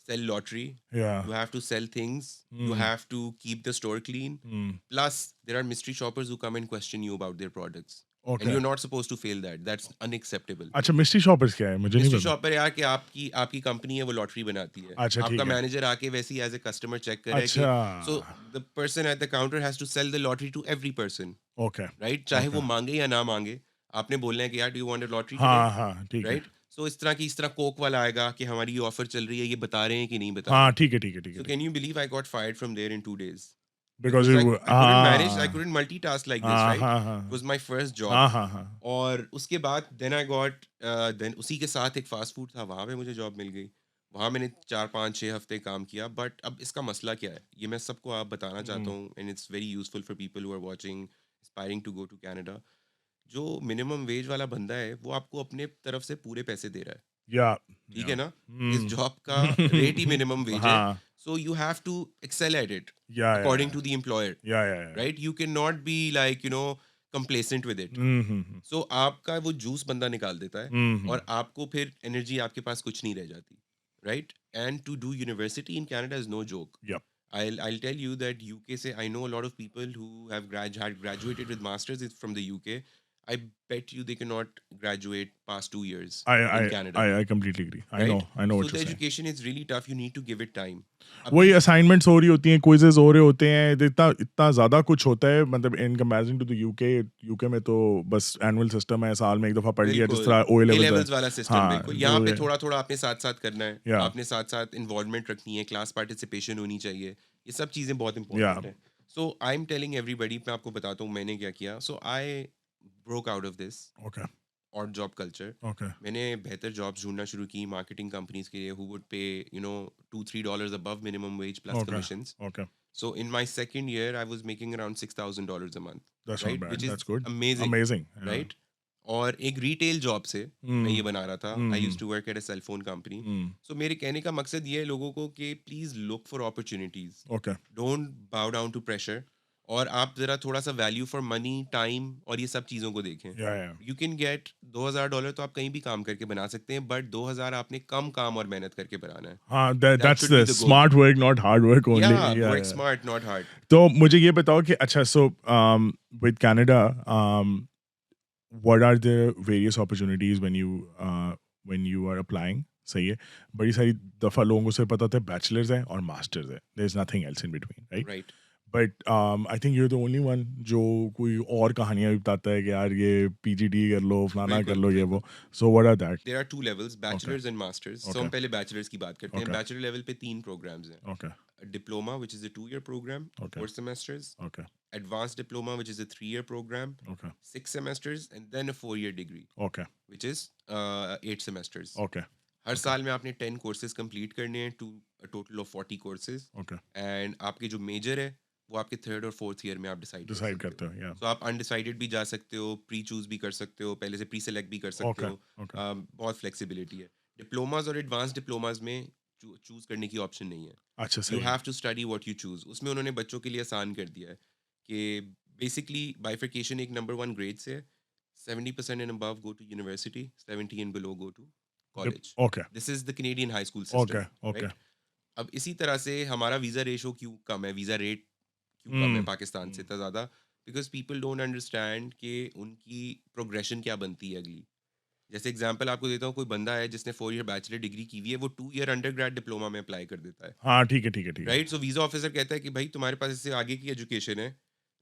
sell lottery. या। You have to sell things. You hmm, have to keep the store clean. Hmm. Plus, there are mystery shoppers who come and question you about their products. And okay. you're not supposed to fail that. That's unacceptable. अच्छा, mystery shoppers क्या है? मुझे नहीं mystery पता। Shopper यार कि आपकी आपकी कंपनी है वो लॉटरी बनाती है, अच्छा, आपका ठीक है। मैनेजर आके वैसे ही एज ए कस्टमर चेक करे कि अच्छा। So the person at the counter has to sell the lottery to every person, okay, right? चाहे वो ओके। मांगे या ना मांगे, आपने बोलना है कि यार do you want a lottery today, हाँ, हाँ, ठीक है। राइट? सो इस तरह कोक वाला आएगा कि हमारी ये ऑफर चल रही है, ये बता रहे हैं कि नहीं बता रहे। हाँ, ठीक है, ठीक है, ठीक है, सो ठीक कैन है। You believe I got fired from there in 2 days because because you I हाँ, couldn't multitask like this, हाँ, right? हाँ, It was हाँ। my first job. हाँ, हाँ, हाँ। और उसके बाद देन आई गॉट देन उसी के साथ एक फास्ट फूड था, वहाँ पे मुझे जॉब मिल गई। वहाँ मैंने 4 5 6 हफ्ते काम किया, बट अब इसका मसला क्या है ये मैं सबको आप बताना चाहता हुँ, हूँ, and it's very useful for people who are watching aspiring to go to Canada. जो मिनिमम वेज वाला बंदा है वो आपको अपने तरफ से पूरे पैसे दे रहा है, या, ठीक या। है ना? इस हुँ। जॉब का रेट ही मिनिमम वेज है, हाँ, so you have to excel at it yeah, according to the employer, yeah. Right? You can not be like complacent with it. Hmm, hmm, hmm. So आपका वो juice बंदा निकाल देता है हुँ, हुँ। और आपको फिर एनर्जी आपके पास कुछ नहीं रह जाती, right? And to do university in Canada is no joke. Yup. I'll tell you that UK से I know a lot of people who have had graduated with masters from the UK. I bet you they cannot graduate past 2 years I in I Canada, I completely agree. right? I know So what you're the saying. education is really tough. You need to give it time. वही अभी assignments हो रही होती हैं, क्विज़ेज़ हो रहे होते हैं, तो इतना इतना ज़्यादा कुछ होता है, मतलब in comparison to the UK में तो बस एनुअल सिस्टम है, साल में एक दफ़ा पढ़ लिया, जिस बिल्कुल, तरह ओ ए लेवल्स है। लेवल्स वाला सिस्टम हाँ, बिल्कुल। यहाँ जो पे है थोड़ा-थोड़ा आपने साथ-साथ करना है, या आपने साथ-साथ इन्वॉल्वमेंट रखनी है, क्लास पार्टिसिपेशन होनी चाहिए, ये सब चीज़ें बहुत या इंपॉर्टेंट हैं। So I am telling everybody, मैं आपको बताता हूँ मैंने क्या किया। So I broke out of this okay, odd job culture. Okay, मैंने बेहतर जॉब्स ढूँढना शुरू की मार्केटिंग कंपनीज़ के लिए हू would pay $2-3 above minimum wage plus okay, commissions. Okay. So in my second year, I was making around $6,000 a month, that's not right? Which bad, is that's good. amazing, amazing, या। right? और एक retail job से मैं हुँ, ये बना रहा था। Hmm, I used hmm, to work at a cell phone company. Hmm, so मेरे कहने का मकसद ये है लोगों को कि please look for opportunities, okay, don't bow down to pressure. और आप जरा थोड़ा सा वैल्यू फॉर मनी, टाइम और ये सब चीज़ों को देखें। या। यू कैन गेट $2,000 तो आप कहीं भी काम करके बना सकते हैं, बट 2,000 आपने कम काम और मेहनत करके बनाना है। हाँ, that that's should be the the goal. Smart work, not hard work only, या वर्क या। Smart not hard. तो मुझे ये बताओ कि अच्छा, so with Canada, what are the various opportunities when you are applying? सही है, बड़ी सारी दफ़ा लोगों को सिर्फ पता होता है बैचलर्स है और मास्टर्स है, there is nothing else in between, right? Right. But I think you are the only one जो कोई और कहानियां भी बताता है कि यार ये पीजीडी कर लो, फलाना कर बिल्कुल, लो, ये बिल्कुल। वो। So what are that? There are 2 levels, okay, bachelors and masters. So okay, हम पहले बैचलर्स की बात करते हैं। ओके, बैचलर लेवल पे 3 प्रोग्राम्स हैं। Okay, diploma which is a 2 year program, okay, 4 semesters. Okay, advance diploma which is a 3 year program, okay, 6 semesters, and then a 4 year degree okay, which is 8 semesters. Okay, हर okay, साल में आपने 10 courses complete करने हैं, to a total of 40 courses. Okay, and आपके जो major है वो आपके 3rd और 4th ईयर में आप डिसाइड कर डिसाइड सकते हो। करते हो, या। सो आप अनडिसाइडेड भी जा सकते हो, प्री चूज भी कर सकते हो, पहले से प्री सेलेक्ट भी कर सकते ओके, हो। ओके, बहुत फ्लेक्सिबिलिटी है। डिप्लोमाज और एडवांस डिप्लोमाज में चूज करने की ऑप्शन नहीं है। अच्छा, यू सही है। Have to study what you choose. उसमें उन्होंने बच्चों के लिए आसान कर दिया है कि बेसिकली बाइफिकेशन एक नंबर 1 ग्रेड से है। 70% and above go to university, 70 and below go to college. Okay, this is the Canadian high school okay, system, okay. Right? अब इसी तरह से हमारा वीज़ा रेशो क्यों कम है, वीज़ा रेट क्यों कम है हुँ, पाकिस्तान से हुँ, इतना ज़्यादा? बिकॉज़ पीपल डोंट अंडरस्टैंड कि उनकी प्रोग्रेशन क्या बनती है अगली। जैसे एग्जांपल आपको देता हूँ, कोई बंदा है जिसने 4 ईयर बैचलर डिग्री की हुई है, वो 2 ईयर अंडरग्रेड डिप्लोमा में अप्लाई कर देता है, हाँ, ठीक है, ठीक है, ठीक है। राइट? सो वीज़ा ऑफिसर कहता है कि भाई तुम्हारे पास इससे आगे की एजुकेशन है।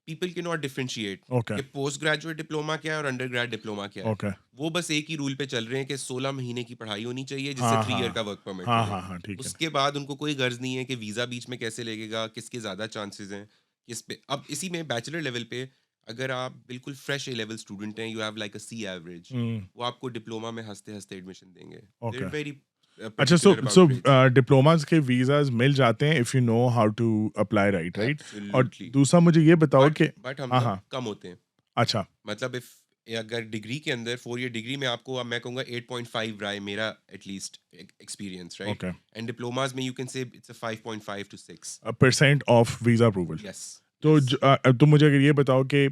People can not differentiate okay, कि पोस्ट ग्रेजुएट डिप्लोमा क्या है और अंडरग्रेड डिप्लोमा क्या है। ओके। वो बस एक ही रूल पे चल रहे हैं कि 16 महीने की पढ़ाई होनी चाहिए जिससे हाँ, 3 ईयर का हाँ। वर्क परमिट हाँ, मिले। हाँ, हाँ, ठीक है। उसके बाद उनको कोई गर्ज नहीं है कि वीज़ा बीच में कैसे लगेगा, किसके ज़्यादा चांसेस हैं, किस पे। अब इसी में बैचलर लेवल पे अगर आप बिल्कुल फ्रेश ए लेवल स्टूडेंट हैं, you have like a C average, hmm, वो आपको डिप्लोमा में हँसते-हँसते एडमिशन देंगे। They are okay. वेरी अच्छा, so particular about grades. Diplomas के वीज़ाज़ मिल जाते हैं if you know how to apply, right? Right? और एब्सोल्युटली। दूसरा मुझे ये बताओ बट कि बट हाँ, हमज़ा हाँ। कम होते हैं। अच्छा, मतलब इफ अगर डिग्री के अंदर 4 ईयर डिग्री में आपको, अब मैं कहूँगा 8.5 रहा है मेरा at least experience, right? Okay, and diplomas में you can say it's a 5.5 to 6. Percent of visa approval. Yes, तो यस। तुम मुझे अगर ये बताओ कि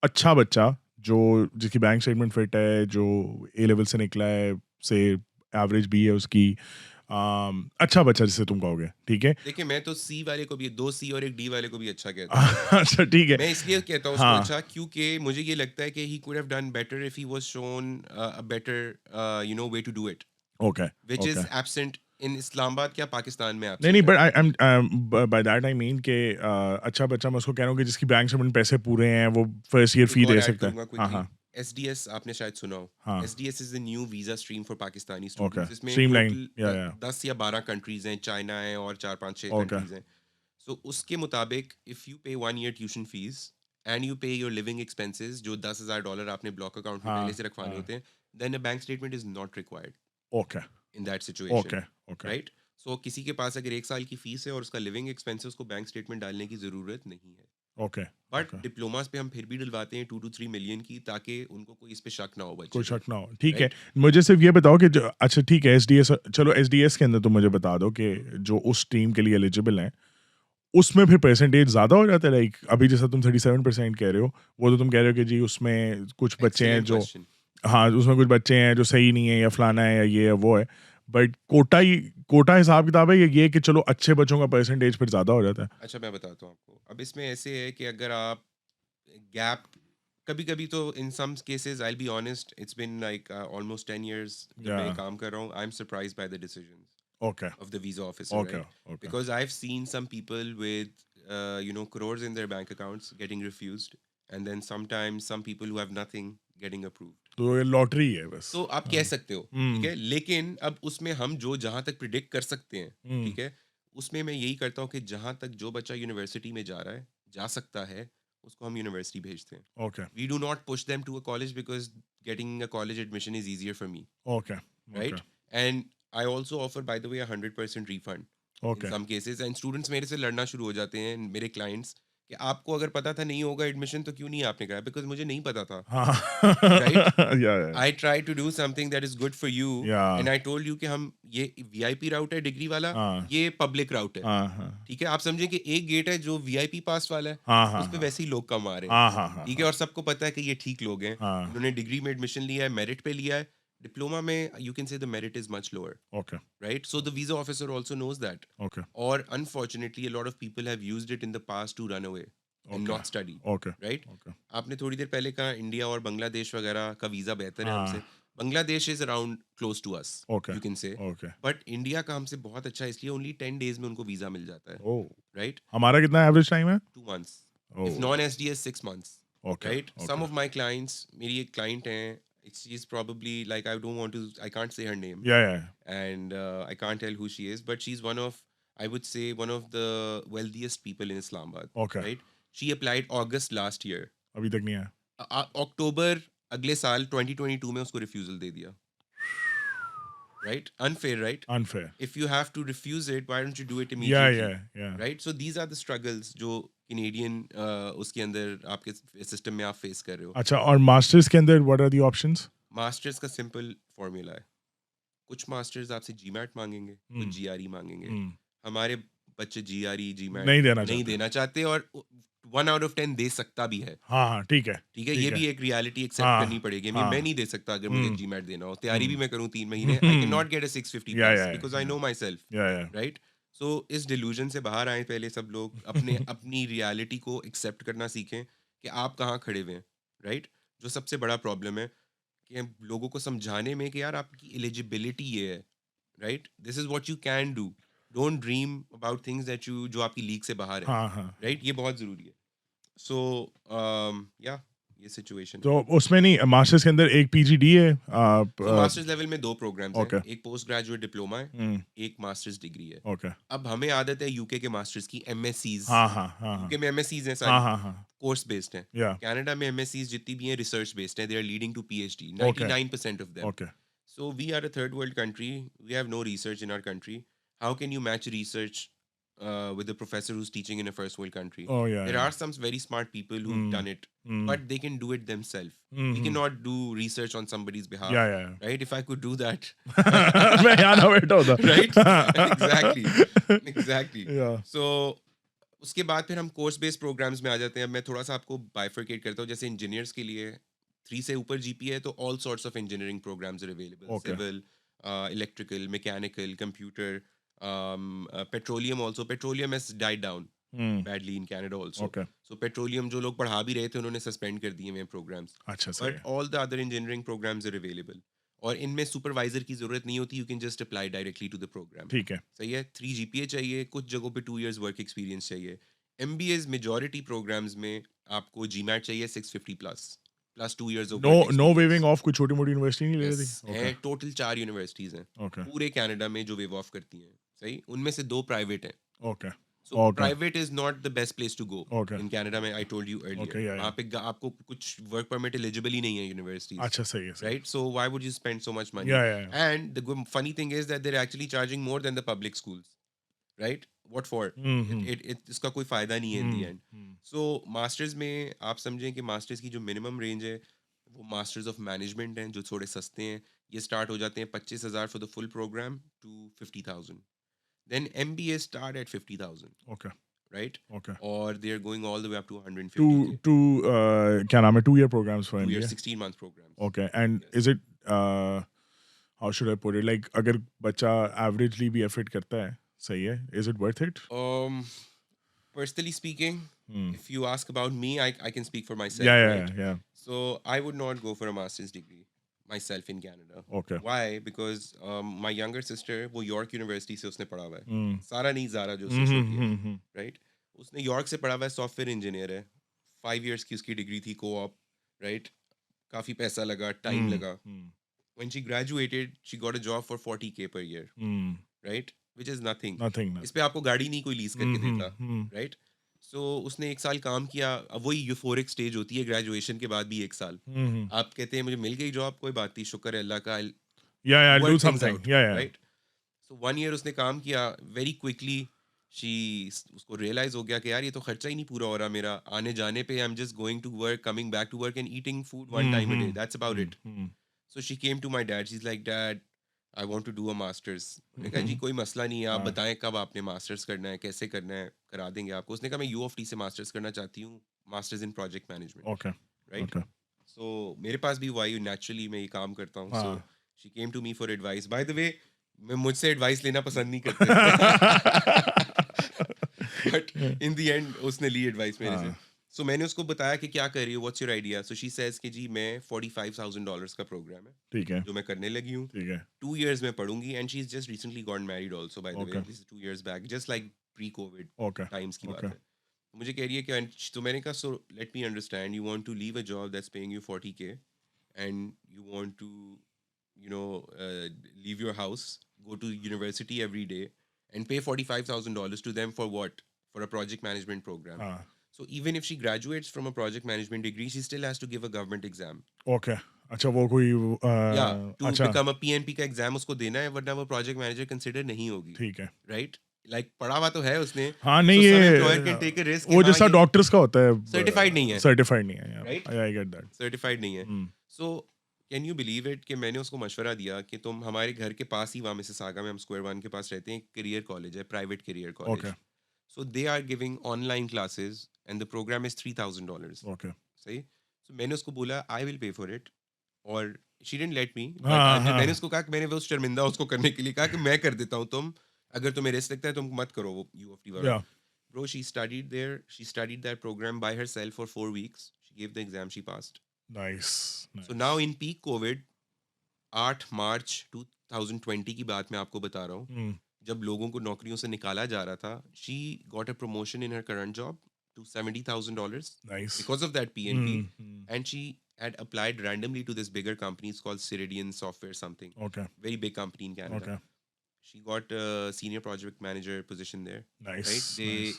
अच्छा बच्चा जो जिसकी बैंक स्टेटमेंट फिट है, जो ए लेवल से निकला है, से एवरेज बी है उसकी, अच्छा बच्चा जिसे तुम कहोगे, ठीक है। देखिए, मैं तो सी वाले को भी, 2 सी और एक डी वाले को भी अच्छा कहता हूँ। अच्छा ठीक है। मैं इसलिए कहता हूँ उसको हाँ, अच्छा, क्योंकि मुझे ये लगता है कि he could have done better if he was shown a better way to do it, okay, which okay. Is absent in Islamabad क्या पाकिस्तान में नहीं नहीं, एब्सेंट है। But I am by that I mean कि अच्छा बच्चा मैं उसको कह रहा हूँ कि जिसकी बैंक स्टेटमेंट पैसे पूरे हैं, वो फर्स्ट ईयर एक फी और दे ऐड सकता है। करूंगा हाँ क्विकली। हाँ एसडीएस आपने शायद सुना हो। हाँ। SDS is the new visa stream for Pakistani okay, students. इसमें स्ट्रीमलाइन, टोटल या 10 या 12 कंट्रीज हैं, चाइना है और 4 5 6 ओके, कंट्रीज हैं। सो उसके मुताबिक इफ़ यू पे 1 year tuition fees and you पे योर लिविंग एक्सपेंसेस, जो $10,000 आपने ब्लॉक अकाउंट में पहले हाँ से रखवाने हाँ, होते हैं, then a bank statement is not required okay, in that situation, okay, okay, right? So किसी के पास अगर 1 साल की फीस है और उसका लिविंग एक्सपेंसेस को बैंक स्टेटमेंट डालने की ज़रूरत नहीं है। Okay, but okay. डिप्लोमास पे हम फिर भी डलवाते हैं 2 to 3 मिलियन की, ताकि उनको कोई इस पे शक ना हो कोई बच्चे पे, शक ना हो, ठीक है। राइट? मुझे सिर्फ ये बताओ कि अच्छा ठीक है, एसडीएस, चलो एसडीएस के अंदर तुम मुझे बता दो कि जो उस टीम के लिए एलिजिबल हैं, उसमें फिर परसेंटेज ज़्यादा हो जाता है, लाइक अभी जैसा तुम 37% कह रहे हो, वो तो तुम कह रहे हो कि जी उसमें कुछ बच्चे हैं एक्सीलेंट जो, क्वेश्चन। हाँ, उसमें कुछ बच्चे हैं जो सही नहीं है या फलाना है या ये है वो है, बट कोटा हिसाब किताब है या ये कि चलो अच्छे बच्चों का परसेंटेज फिर ज़्यादा हो जाता है? अच्छा, मैं बताता हूँ आपको। अब इसमें ऐसे है कि अगर आप गैप, कभी कभी तो in some cases, I will be honest, it's been like almost 10 years जब या मैं ये काम कर रहा हूँ, I am surprise by the decision okay, of the visa officer, okay, right? Okay. Because I've seen some people with, crores in their bank accounts getting refused, and then sometimes some people who have nothing getting approved. तो ये lottery है बस। तो आप हाँ, कह सकते हो, ठीक हुँ, है, लेकिन अब उसमें हम जो जहां तक प्रिडिक्ट कर सकते हैं, हुँ, ठीक है, उसमें मैं यही करता हूँ कि जहां तक जो बच्चा यूनिवर्सिटी में जा रहा है, जा सकता है, उसको हम यूनिवर्सिटी भेजते हैं। Okay, We do not push them to a college because getting a college admission is easier for me, okay, okay, right? And I also offer, by the way, 100% refund in okay. some cases. And students मेरे से लड़ना शुरू हो जाते हैं, मेरे clients, कि आपको अगर पता था नहीं होगा एडमिशन तो क्यों नहीं आपने कराया? बिकॉज मुझे नहीं पता था, हाँ, right? Yeah, I try to do something that is good for you, yeah, and I told you कि हम ये वीआईपी राउट है डिग्री वाला, हाँ, ये पब्लिक राउट है, हाँ, हाँ, ठीक है? आप समझे कि एक गेट है जो वीआईपी पास वाला है, हाँ, हाँ, उस पे हाँ, वैसे ही लोग कम आ रहे हैं, हाँ, हाँ, हाँ, ठीक है? हाँ, और सबको पता है कि ये ठीक लोग हैं, हाँ, इन्होंने डिग्री में एडमिशन लिया है, मेरिट पे लिया है। डिप्लोमा में यू कैन से the merit is much lower, okay, right? So the visa officer also knows that. Okay, Or unfortunately, a lot of people have used it in the past to run away and okay, not study, okay, right? Okay, आपने थोड़ी देर पहले कहा India और बांग्लादेश वगैरह का visa बेहतर है हाँ, हमसे। Bangladesh is around close to us, okay, you can say, okay, but India का हमसे बहुत अच्छा है, इसलिए ओनली 10 days में उनको वीज़ा मिल जाता है, ओह! राइट? हमारा कितना एवरेज टाइम है? 2 months. If oh! non-SDS, 6 months, okay, right? Some okay, of my clients, मेरी एक client है, she's probably like, I don't want to, I can't say her name, या, and I can't tell who she is, but she's one of, I would say, one of the wealthiest people in Islamabad, okay, right? She applied August last year. अभी तक नहीं आया। अक्टूबर अगले साल 2022 में उसको refusal दे दिया, right? Unfair, right? Unfair, If you have to refuse it, why don't you do it या, immediately, या, right? So these are the struggles जो कैनेडियन उसके अंदर आपके सिस्टम में आप फेस कर रहे हो। अच्छा, और मास्टर्स के अंदर what are the options? Masters का सिंपल फॉर्मूला है, कुछ मास्टर्स आपसे जीमैट मांगेंगे, कुछ हुँ, जीआरई मांगेंगे। हुँ, हमारे बच्चे जीआरई जीमैट नहीं देना नहीं चाहते। देना चाहते, और 1 out of 10 दे सकता भी है, हाँ, हाँ, ठीक है, ठीक है? ये ठीक है। भी एक रियलिटी एक्सेप्ट करनी हाँ, पड़ेगी। मैं हाँ, नहीं दे सकता अगर मुझे हुँ, जीमैट देना हो, तैयारी भी हुँ, मैं करूँ 3 महीने, I can hmm, not get a 650 या, प्लस बिकॉज आई या, नो माई सेल्फ, या, राइट? सो इस डिल्यूजन से बाहर आए पहले सब लोग, अपने अपनी रियलिटी को एक्सेप्ट करना सीखें कि आप कहाँ खड़े हुए हैं, राइट? जो सबसे बड़ा प्रॉब्लम है कि हम लोगों को समझाने में कि यार आपकी एलिजिबिलिटी ये है, right? This is what you can do, don't dream about things that you, जो आपकी लीग से बाहर है, हाँ, हाँ। राइट? ये बहुत ज़रूरी है। सो या ये सिचुएशन है। तो उसमें नहीं, मास्टर्स के अंदर एक पीजीडी है, आप सो मास्टर्स लेवल में 2 प्रोग्राम्स हैं, ओके, एक पोस्ट ग्रेजुएट डिप्लोमा है, हुँ, एक मास्टर्स डिग्री है। ओके। अब हमें आदत है यूके के मास्टर्स की, एमएससीज, हाँ, हाँ, हाँ, हाँ। यूके में एमएससीज हैं हाँ, सारी, हाँ, हाँ। कोर्स बेस्ड हैं। या, कनाडा में एमएससीज जितनी भी हैं रिसर्च बेस्ड हैं, they are leading to PhD, okay, 99% of them. Okay, So we are a third world country. We have no research in our country. How can you match research with the professor who's teaching in a first world country. Oh yeah. There Yeah. are some very smart people who've done it, Mm. but they can do it themselves. We Mm-hmm. cannot do research on somebody's behalf, Yeah, yeah. right? If I could do that, मैं यहाँ ना बैठा होता. right? Exactly, exactly. Yeah. So उसके बाद फिर हम course based programmes में आ जाते हैं. अब मैं थोड़ा सा आपको बाइफरकेट करता हूँ. जैसे इंजीनियर्स के लिए 3 से ऊपर जीपीए है तो all sorts of engineering programs are available. Okay. Civil, electrical, mechanical, computer, petroleum also. Petroleum has died down Hmm. badly in Canada also. Okay. So petroleum जो लोग पढ़ा भी रहे थे उन्होंने सस्पेंड कर दिए हुए प्रोग्राम्स. अच्छा सही बट है. All the other engineering programs are available. और इनमें सुपरवाइजर की जरूरत नहीं होती. You can just apply directly to the program. ठीक है. सही है. 3 जीपीए चाहिए. कुछ जगहों पे 2 years वर्क एक्सपीरियंस चाहिए. एमबीए's मेजॉरिटी प्रोग्राम्स में आपको जीमैट चाहिए 650 plus 2 years of work No waving off कोई छोटी मोटी यूनिवर्सिटी नहीं ले रही थी. है. Okay. टोटल 4 यूनिवर्सिटीज हैं Okay. पूरे कनाडा में जो वेव ऑफ करती हैं. सही. उनमें से 2 प्राइवेट हैं. Okay. So Okay. private is not the best place to go. Okay. In Canada में I told you earlier. Okay, yeah, yeah. वहाँ पे आपको कुछ work permit eligible ही नहीं है universities. अच्छा सही है. Right? So why would you spend so much money? Yeah, yeah, yeah. And the funny thing is that they're actually charging more than the public schools. Right? What for? Mm-hmm. इसका कोई फायदा नहीं है in the end. Mm-hmm. So masters में आप समझें कि masters की जो minimum range है वो masters of management हैं जो थोड़े सस्ते हैं. ये start हो जाते हैं 25,000 for the full program to 50,000. Then MBA start at 50,000. Okay. Right? Okay. Or they're going all the way up to 150K. क्या नाम है 2 year programs for 2 MBA. years, 16-month programs. Okay. And Yes. is it how should I put it? Like अगर बच्चा averagely भी effort करता है सही है. Is it worth it? Personally speaking, Hmm. if you ask about me, I can speak for myself. Yeah, right? yeah. So I would not go for a master's degree myself in Canada. Okay. Why? Because my younger sister, वो York University से उसने पढ़ा हुआ है. Hmm. सारा नहीं, ज़ारा जो उससे छोटी है. Mm-hmm. Right? उसने यॉर्क से पढ़ा हुआ है. सॉफ्टवेयर इंजीनियर है. 5 years की उसकी डिग्री थी. co-op. Right? काफ़ी पैसा लगा. टाइम लगा. When she graduated, she got a job for 40K per year. Right? Which is nothing. Nothing. इस पे आपको गाड़ी नहीं कोई लीज करके देता. Right? So उसने 1 साल काम किया. अब वही यूफोरिक स्टेज होती है ग्रेजुएशन के बाद भी 1 साल. आप कहते हैं मुझे मिल गई जॉब, कोई बात नहीं, शुक्र है अल्लाह का. Yeah, work do things something. out, Yeah. Right? So 1 year उसने काम किया. Very quickly उसको realize हो गया कि यार ये तो खर्चा ही नहीं पूरा हो रहा मेरा. आने जाने पे I'm just going to work, coming back to work and eating food one time a day. That's about it. So she came to my dad. She's like, Dad, I want to do a masters. मैंने कहा जी कोई मसला नहीं है. आप बताएं कब आपने मास्टर्स करना है, कैसे करना है, करा देंगे आपको. उसने कहा मैं U of T से मास्टर्स करना चाहती हूँ. Masters in project management. Okay. Right? Okay. So मेरे पास भी हुआ. naturally मैं ये काम करता हूँ. So she came to me for advice. By the way, मैं मुझसे एडवाइस लेना पसंद नहीं करते. But in the end उसने ली एडवाइस मेरे से. So मैंने उसको बताया कि क्या कर रही हो, what's your idea? So she says कि जी मैं $45,000 का प्रोग्राम है ठीक है. जो मैं करने लगी हूँ. ठीक है. 2 years में पढ़ूंगी. And she's just recently got married also, by the way. Okay. This is 2 years back, just like pre-COVID Okay. times की बात Okay. है. मुझे कह रही है कि तो मैंने कहा so let me understand, you want to leave a job that's paying you 40K and you want to leave your house, go to university every day and pay $45,000 to them for what? For a project management program. So even if she graduates from a project management degree, she still has to give a government exam. Okay. अच्छा वो कोई Yeah, to अच्छा become a PNP का exam उसको देना है, वरना वो प्रोजेक्ट मैनेजर कंसिडर नहीं होगी. ठीक है. Right? Like पढ़ा हुआ तो है उसने. हाँ नहीं So some ये employer can take a risk वो कि जैसा हाँ, ये डॉक्टर्स का होता है. certified नहीं है. Certified नहीं है. Right? I get that. Certified नहीं है. सो कैन यू बिलीव इट कि मैंने उसको मशवरा दिया कि तुम हमारे घर के पास ही वहाँ मिसिसागा में हम स्क्वायर 1 के पास रहते हैं. करियर कॉलेज है, private career college. Okay. So they are giving online classes and the program is $3,000. Okay. सही. सो मैंने उसको बोला I will pay for it. और शी डिडंट लेट मी. मैंने उसको कहा कि मैंने वो शर्मिंदा उसको करने के लिए कहा कि मैं कर देता हूँ, तुम अगर तुम्हें रिस्क लगता है तुम मत करो वो UFT वाला. Yeah. Bro, she studied there. She studied that program by herself for 4 weeks. She gave the exam, she passed. Nice. So now in peak COVID, 8 मार्च 2020 की बात मैं आपको बता रहा हूँ, जब लोगों को नौकरियों से निकाला जा रहा था, she got a promotion in her current job to $70,000 Nice. because of that PNP. And she had applied randomly to this bigger company. It's called Ceridian Software something. Okay. Very big company in Canada. Okay. She got a senior project manager position there. Nice. Right? They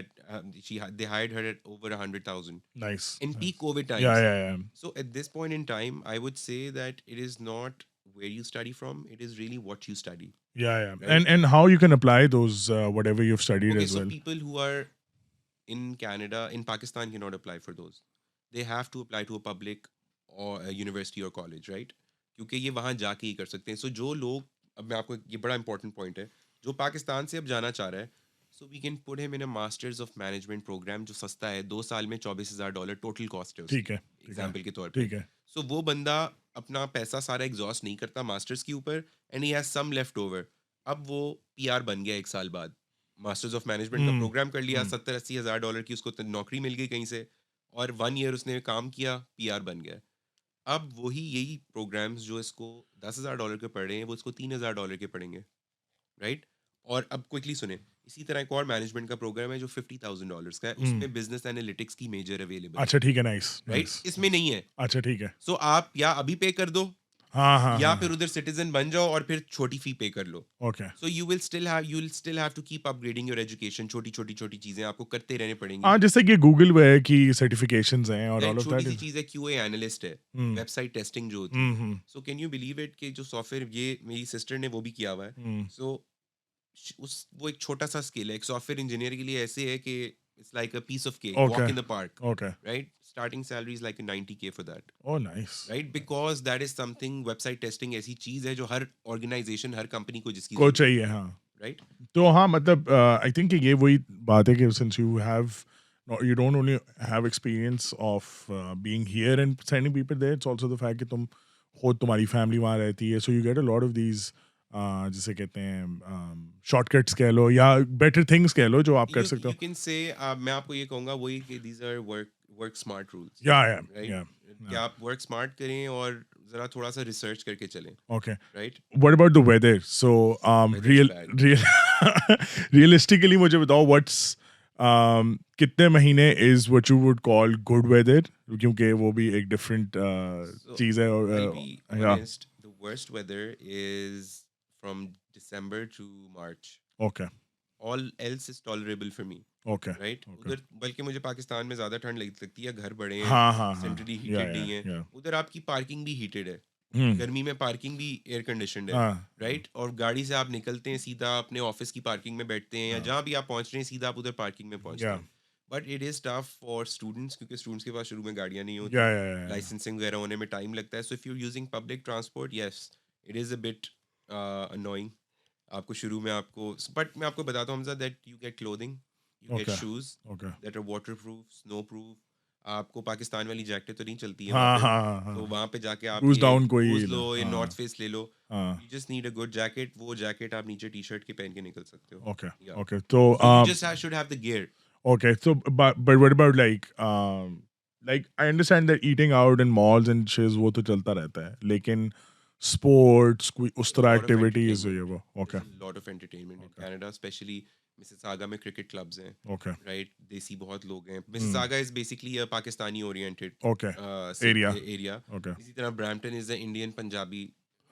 nice. they hired her at over 100,000 Nice. in nice. peak COVID times. Yeah. So at this point in time, I would say that it is not where you study from. It is really what you study, Yeah. right? And how you can apply those whatever you've studied Okay, as so well. people who are in Canada, in Pakistan, cannot apply for those. They have to apply to a public or a university or college, right? क्योंकि ये वहाँ जाके ही कर सकते हैं. So जो लोग, अब मैं आपको ये बड़ा important point है, जो पाकिस्तान से अब जाना चाह रहा है, so we can put him in a Masters of Management program जो सस्ता है, 2 साल में $24,000 टोटल कॉस्ट है ठीक उसकी, है, ठीक है, एग्जाम्पल के तौर पे. ठीक है. सो वो बंदा अपना पैसा सारा एग्जॉस्ट नहीं करता मास्टर्स के ऊपर, and he has some left over. अब वो पीआर बन गया 1 साल बाद, मास्टर्स ऑफ मैनेजमेंट का Hmm. प्रोग्राम कर लिया, Hmm. 70-80 हज़ार डॉलर की उसको नौकरी मिल गई कहीं से, और 1 ईयर उसने काम किया, पीआर बन गया. अब वही यही प्रोग्राम्स जो इसको $10,000 के पड़ रहे हैं, वो इसको $3,000 के पड़ेंगे, राइट? और अब क्विकली सुने, इसी तरह एक और मैनेजमेंट का प्रोग्राम है जो $50,000 का है, उसमें बिजनेस एनालिटिक्स की मेजर अवेलेबल है, अच्छा ठीक है, नाइस राइट? नाइस. इसमें नहीं है. अच्छा ठीक है. सो आप या अभी पे कर दो, हाँ. या फिर उधर सिटीजन बन जाओ और फिर छोटी फी पे कर लो. Okay. So you will still have to keep upgrading your education. छोटी छोटी छोटी चीजें आपको करते रहने पड़ेंगी. हाँ, जैसे कि गूगल पे है कि सर्टिफिकेशंस हैं और एक ऑल ऑफ छोटी दैट सी इज. चीज है, क्यूए एनालिस्ट है, हम्म. वेबसाइट टेस्टिंग जो होती है. Hmm. So can you believe it कि जो सॉफ्टवेयर, ये मेरी सिस्टर ने वो भी किया हुआ है. हम्म. सो उस वो एक छोटा सा स्किल है, एक सॉफ्टवेयर इंजीनियर के लिए ऐसे है कि it's like a piece of cake, Okay. Walk in the park, okay. Right? Starting salary is like 90K for that, oh nice. Right? Because that is something, website testing ऐसी चीज है जो हर organisation, हर company को जिसकी को जरूरत है, चाहिए, हाँ. राइट? तो हाँ, मतलब आई थिंक ये वही बात है कि since you have, you don't only have experience of being here and sending people there, it's also the fact कि तुम खुद, तुम्हारी फैमिली वहाँ रहती है, so you get a lot of these जिसे कहते हैं शॉर्टकट्स कह लो या बेटर थिंग्स कह लो जो आप कर सकते You हो. can say, मैं आपको ये कहूंगा वही कि these are work smart rules, Yeah, right? yeah. कि आप वर्क स्मार्ट करें और जरा थोड़ा सा रिसर्च करके चलें, Okay. Right? What about the weather? So, Weather's bad. realistically, मुझे बताओ कितने महीने is what you would call good weather? क्योंकि वो भी एक different So चीज़ है. I'll be yeah. honest, the worst weather is from December to March. Okay. All else is tolerable for me, Okay. Right? Okay. उधर बल्कि मुझे पाकिस्तान में ज़्यादा ठंड लगती है, घर बड़े हैं, हाँ. सेंट्रली Yeah, हीटेड नहीं है. yeah. उधर आपकी पार्किंग भी हीटेड है, Hmm. गर्मी में पार्किंग भी एयर कंडीशनड है, हाँ. राइट? और गाड़ी से आप निकलते हैं, सीधा अपने ऑफिस की पार्किंग में बैठते हैं, या जहाँ भी आप पहुँच रहे हैं सीधा आप उधर पार्किंग में पहुँचते Yeah. हैं. But it is tough for students, क्योंकि स्टूडेंट्स के पास शुरू में गाड़ियाँ नहीं होती, Yeah. लाइसेंसिंग वगैरह होने में टाइम लगता है. So if you using public transport, yes, it is a bit annoying. आपको शुरू में आपको, बट मैं आपको बताता हूँ Hamza, that you get clothing, you get Okay. Shoes Okay. That are waterproof, snow proof. आपको पाकिस्तान वाली जैकेट तो नहीं चलती है हाँ. वहाँ पे, तो वहाँ पे जाके आप Cruise ये down कोई Boost लो. लो, ये हाँ. नॉर्थ फेस ले लो. हाँ. You just need a good jacket. वो जैकेट आप नीचे टी शर्ट के पहन के निकल सकते हो. Okay. Yeah. Okay. So, So you just should have the gear. okay. So, but what about like I understand that eating out in malls and shiz वो तो चलता रहता है, लेकिन sports कोई उस There's a तरह lot of activities है entertainment. वो. Okay. There's a lot of entertainment in Canada, especially Mississauga में cricket clubs हैं, Okay. right? देसी बहुत लोग हैं. Mississauga is basically a Pakistani oriented Okay. Area. area. Okay. इसी तरह Brampton is the Indian Punjabi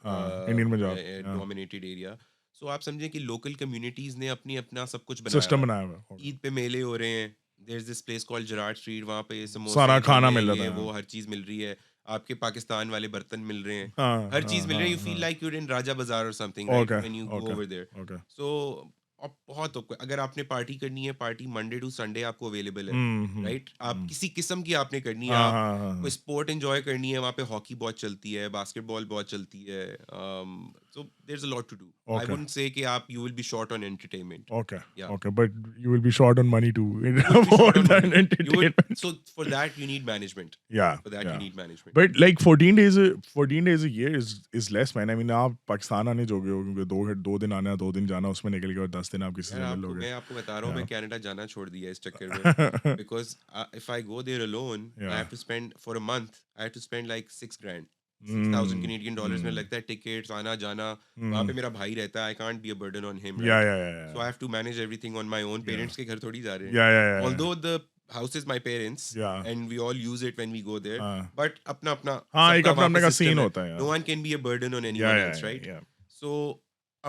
Indian Punjab. Yeah. dominated area. So आप समझें कि local communities ने अपनी अपना सब कुछ System बनाया बनाया हुआ है. है. ईद पे मेले हो रहे हैं. There's this place called Gerard Street, वहाँ पे समोसे, सारा खाना गन्ने, मिल ये रहा है. वो हर चीज़ मिल रही है. आपके पाकिस्तान वाले बर्तन मिल रहे हैं. हाँ. हर चीज़ मिल रही है. You हाँ. feel like you're in Raja Bazaar or something, right? Okay. When you go Okay. over there. Okay. So अब बहुत अगर आपने पार्टी करनी है, पार्टी मंडे टू संडे आपको अवेलेबल है, राइट? आप किसी किस्म की आपने करनी है, आप कोई स्पोर्ट एंजॉय करनी है, वहाँ पे हॉकी बहुत चलती है, बास्केटबॉल बहुत चलती है. So there is a lot to do. I wouldn't say कि आप you will be short on entertainment. Okay. Yeah. Okay. But you will be short on money too. You would be For short on that money. You entertainment. would, so for that you need management. Yeah. For that yeah. you need management. But like 14 days a year is less, man. I mean, आप पाकिस्तान आने जोगे हो क्योंकि दो दिन आना, 2 दिन जाना, उसमें निकल गया और 10 दिन आप किसी से मिल लोगे. मैं आपको बता रहा हूँ, मैं कनाडा जाना छोड़ दिया इस चक्कर में. Because if I go there alone, I have to spend for a month. I have to spend like $6,000, 6,000 Canadian dollars में लगता है टिकट्स, आना जाना. वहाँ पे मेरा भाई रहता है. I can't be a burden on him. Right? Yeah. So I have to manage everything on my own. Parents के घर थोड़ी जा रहे हैं. Yeah. Although the house is my parents, Yeah. and we all use it when we go there. But अपना हाँ, एक सबका अपना वहाँ पे का system scene है. होता है. No one can be a burden on anyone else, right? Yeah. So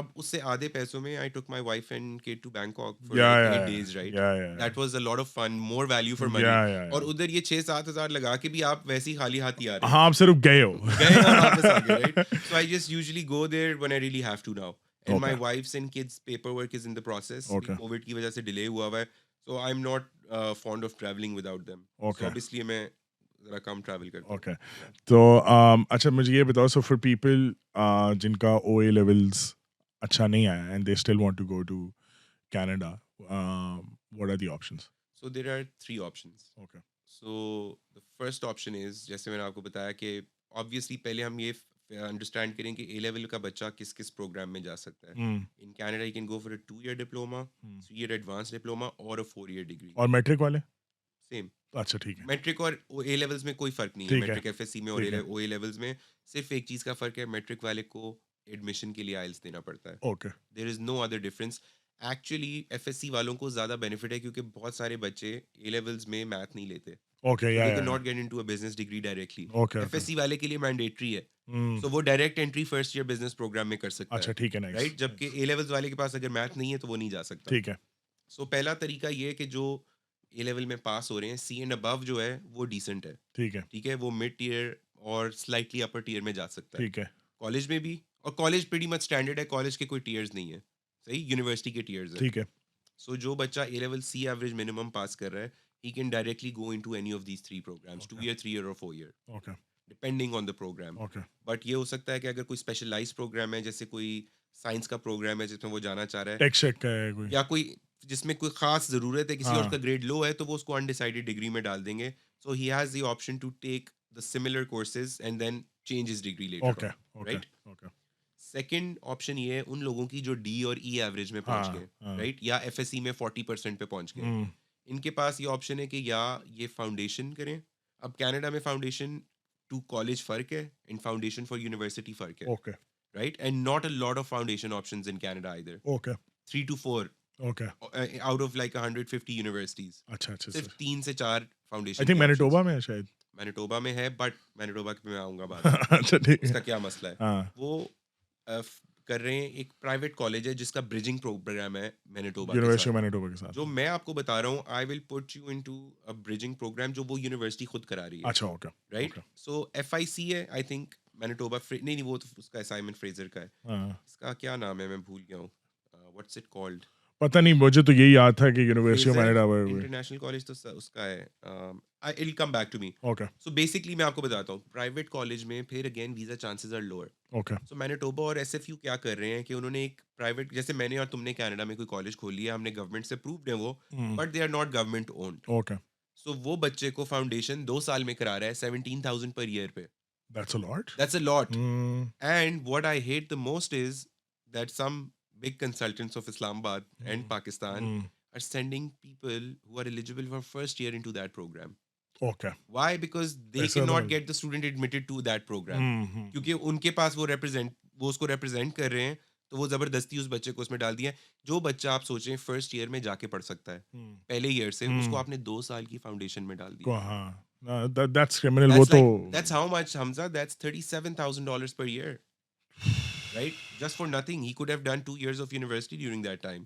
अब उससे आधे पैसों में I took my wife and kid to Bangkok for Yeah, like yeah, 8 days, right? yeah, yeah, that was a lot of fun, more value for money. yeah, yeah, और yeah. उधर ये 6-7 हज़ार लगा के भी आप वैसे ही खाली हाथ ही आ रहे हाँ, आप सिर्फ गए हो. हैं। गए और वापस आ गए, right? So I just usually go there when I really have to now. And my Okay, wife's and kids' paperwork is in the process. भी okay, कोविड की वजह से डिले हुआ हुआ है। So I'm not fond of traveling without them. So okay, obviously मैं ज़रा कम travel करता हूँ। okay. Yeah. तो अच्छा मुझे ये बताओ, so for people जिनका OA levels अच्छा नहीं आया and they still want to go to Canada, what are the options? So there are 3 options. Okay. So the first option is, जैसे मैंने आपको बताया कि obviously पहले हम ये अंडरस्टैंड करें कि A level का बच्चा किस किस प्रोग्राम में जा सकता है। Mm. In Canada you can go for a 2-year diploma, Mm. 3-year advanced diploma or a 4-year degree. और मैट्रिक वाले? Same. अच्छा ठीक है, मैट्रिक और ए लेवल्स में कोई फ़र्क नहीं है। ठीक है, मैट्रिक एफएससी में और ठीक है. ओ ए लेवल्स में सिर्फ़ एक चीज़ का फ़र्क है, मैट्रिक वाले को एडमिशन के लिए आइल्स देना पड़ता है। Okay, there is no other difference. Actually FSc वालों को ज़्यादा बेनिफिट है क्योंकि बहुत सारे बच्चे ए लेवल्स में मैथ नहीं लेते। okay, so yeah, they yeah, can yeah. Not get into a business degree directly. Okay, okay. FSc वाले के लिए मैंडेटरी है। Mm. सो वो direct entry first year business program में कर सकता अच्छा है, ठीक है, nice, राइट? जबकि nice. ए लेवल्स वाले के पास अगर मैथ नहीं है तो वो नहीं जा सकता। ठीक है, सो पहला तरीका ये है कि जो ए लेवल में पास हो रहे हैं, सी एंड अबव जो है वो डिसेंट है। ठीक है, ठीक है, वो मिड टियर और स्लाइटली अपर टियर में जा सकता है। ठीक है, कॉलेज में भी, और कॉलेज प्रीटी मच स्टैंडर्ड है, कॉलेज के कोई टियर्स नहीं है। सही, यूनिवर्सिटी के टियर्स है। ठीक है. सो जो बच्चा A level C average minimum pass कर रहा है, he can directly go into any of these 3 programs, 2 Okay, year, 3 year और 4 year, okay, depending on the program. okay. But ये हो सकता है कि अगर कोई स्पेशलाइज्ड प्रोग्राम है, जैसे कोई साइंस का प्रोग्राम है जिसमें वो जाना चाह रहा है, टेक शेक का है कोई? या कोई जिसमें कोई खास ज़रूरत है, किसी और हाँ. का ग्रेड लो है, तो वो उसको अनडिसाइडेड डिग्री में डाल देंगे। So he has the option to take the similar courses and then change his degree later Okay, on, okay, right? okay. Second option ये है उन लोगों की जो डी और ई एवरेज में पहुंच हाँ, गए, हाँ. राइट? या एफएससी में 40% पे पहुंच गए। Mm. इनके पास ये ऑप्शन है कि या ये फाउंडेशन करें। अब कनाडा में फाउंडेशन टू कॉलेज फ़र्क है, इन फाउंडेशन फॉर यूनिवर्सिटी फ़र्क है, Okay, right? And not a lot of foundation options in Canada either. okay, 3 to 4 okay. Out of like 150 universities, अच्छा, अच्छा, सिर्फ अच्छा. 3 से 4 आई फाउंडेशन थिंक के ऑप्शंस। मैनिटोबा में है शायद. मैनिटोबा में है, बट मैनिटोबा पे मैं आऊँगा बाद में। अच्छा ठीक है. उसका क्या मसला है? हाँ. वो कर रहे हैं, एक प्राइवेट कॉलेज है जिसका ब्रिजिंग प्रोग्राम है मैनिटोबा के यूनिवर्सिटी साथ। ऑफ मैनिटोबा के साथ. जो मैं आपको बता रहा हूँ, I will put you into a bridging program जो वो यूनिवर्सिटी खुद करा रही है, अच्छा, okay, right? Okay. So FIC है, आई थिंक मैनिटोबा नहीं नहीं, वो तो उसका साइमन फ्रेजर का है। हाँ. इसका क्या नाम है, मैं भूल गया हूँ। What's it called? पता नहीं, मुझे तो यही याद था कि university of Fraser Manitoba. International college तो उसका है। It will come back to me. Okay, so basically मैं आपको बताता हूँ, प्राइवेट कॉलेज में फिर again visa chances are lower. Okay. So Manitoba और एसएफयू क्या कर रहे हैं कि उन्होंने एक प्राइवेट, जैसे मैंने और तुमने कनाडा में कोई कॉलेज खोल लिया, हमने गवर्नमेंट से प्रूव्ड है वो, Mm. But they are not government owned. Okay. So वो बच्चे को फाउंडेशन 2 साल में करा रहा है 17,000 पर ईयर पे। That's a lot. That's a lot. Mm. And what I hate the most is that some big consultants of Islamabad and Mm. Pakistan Mm. are sending people who are eligible for first year into that program. Okay. Why? Because they पैसा तो cannot mill. get the student admitted to that program. Mm. क्योंकि उनके पास वो उसको represent कर रहे हैं, तो वो ज़बरदस्ती उस बच्चे को उसमें डाल दिया है। जो बच्चा आप सोचें फर्स्ट ईयर में जाके पढ़ सकता है, Mm. पहले ईयर से, उसको Mm. आपने 2 साल की फाउंडेशन में डाल को दिया। हाँ. That's criminal. वो That's तो. like, that's how much, Hamza? That's $37,000 per year, right? Just for nothing. He could have done 2 years of university during that time.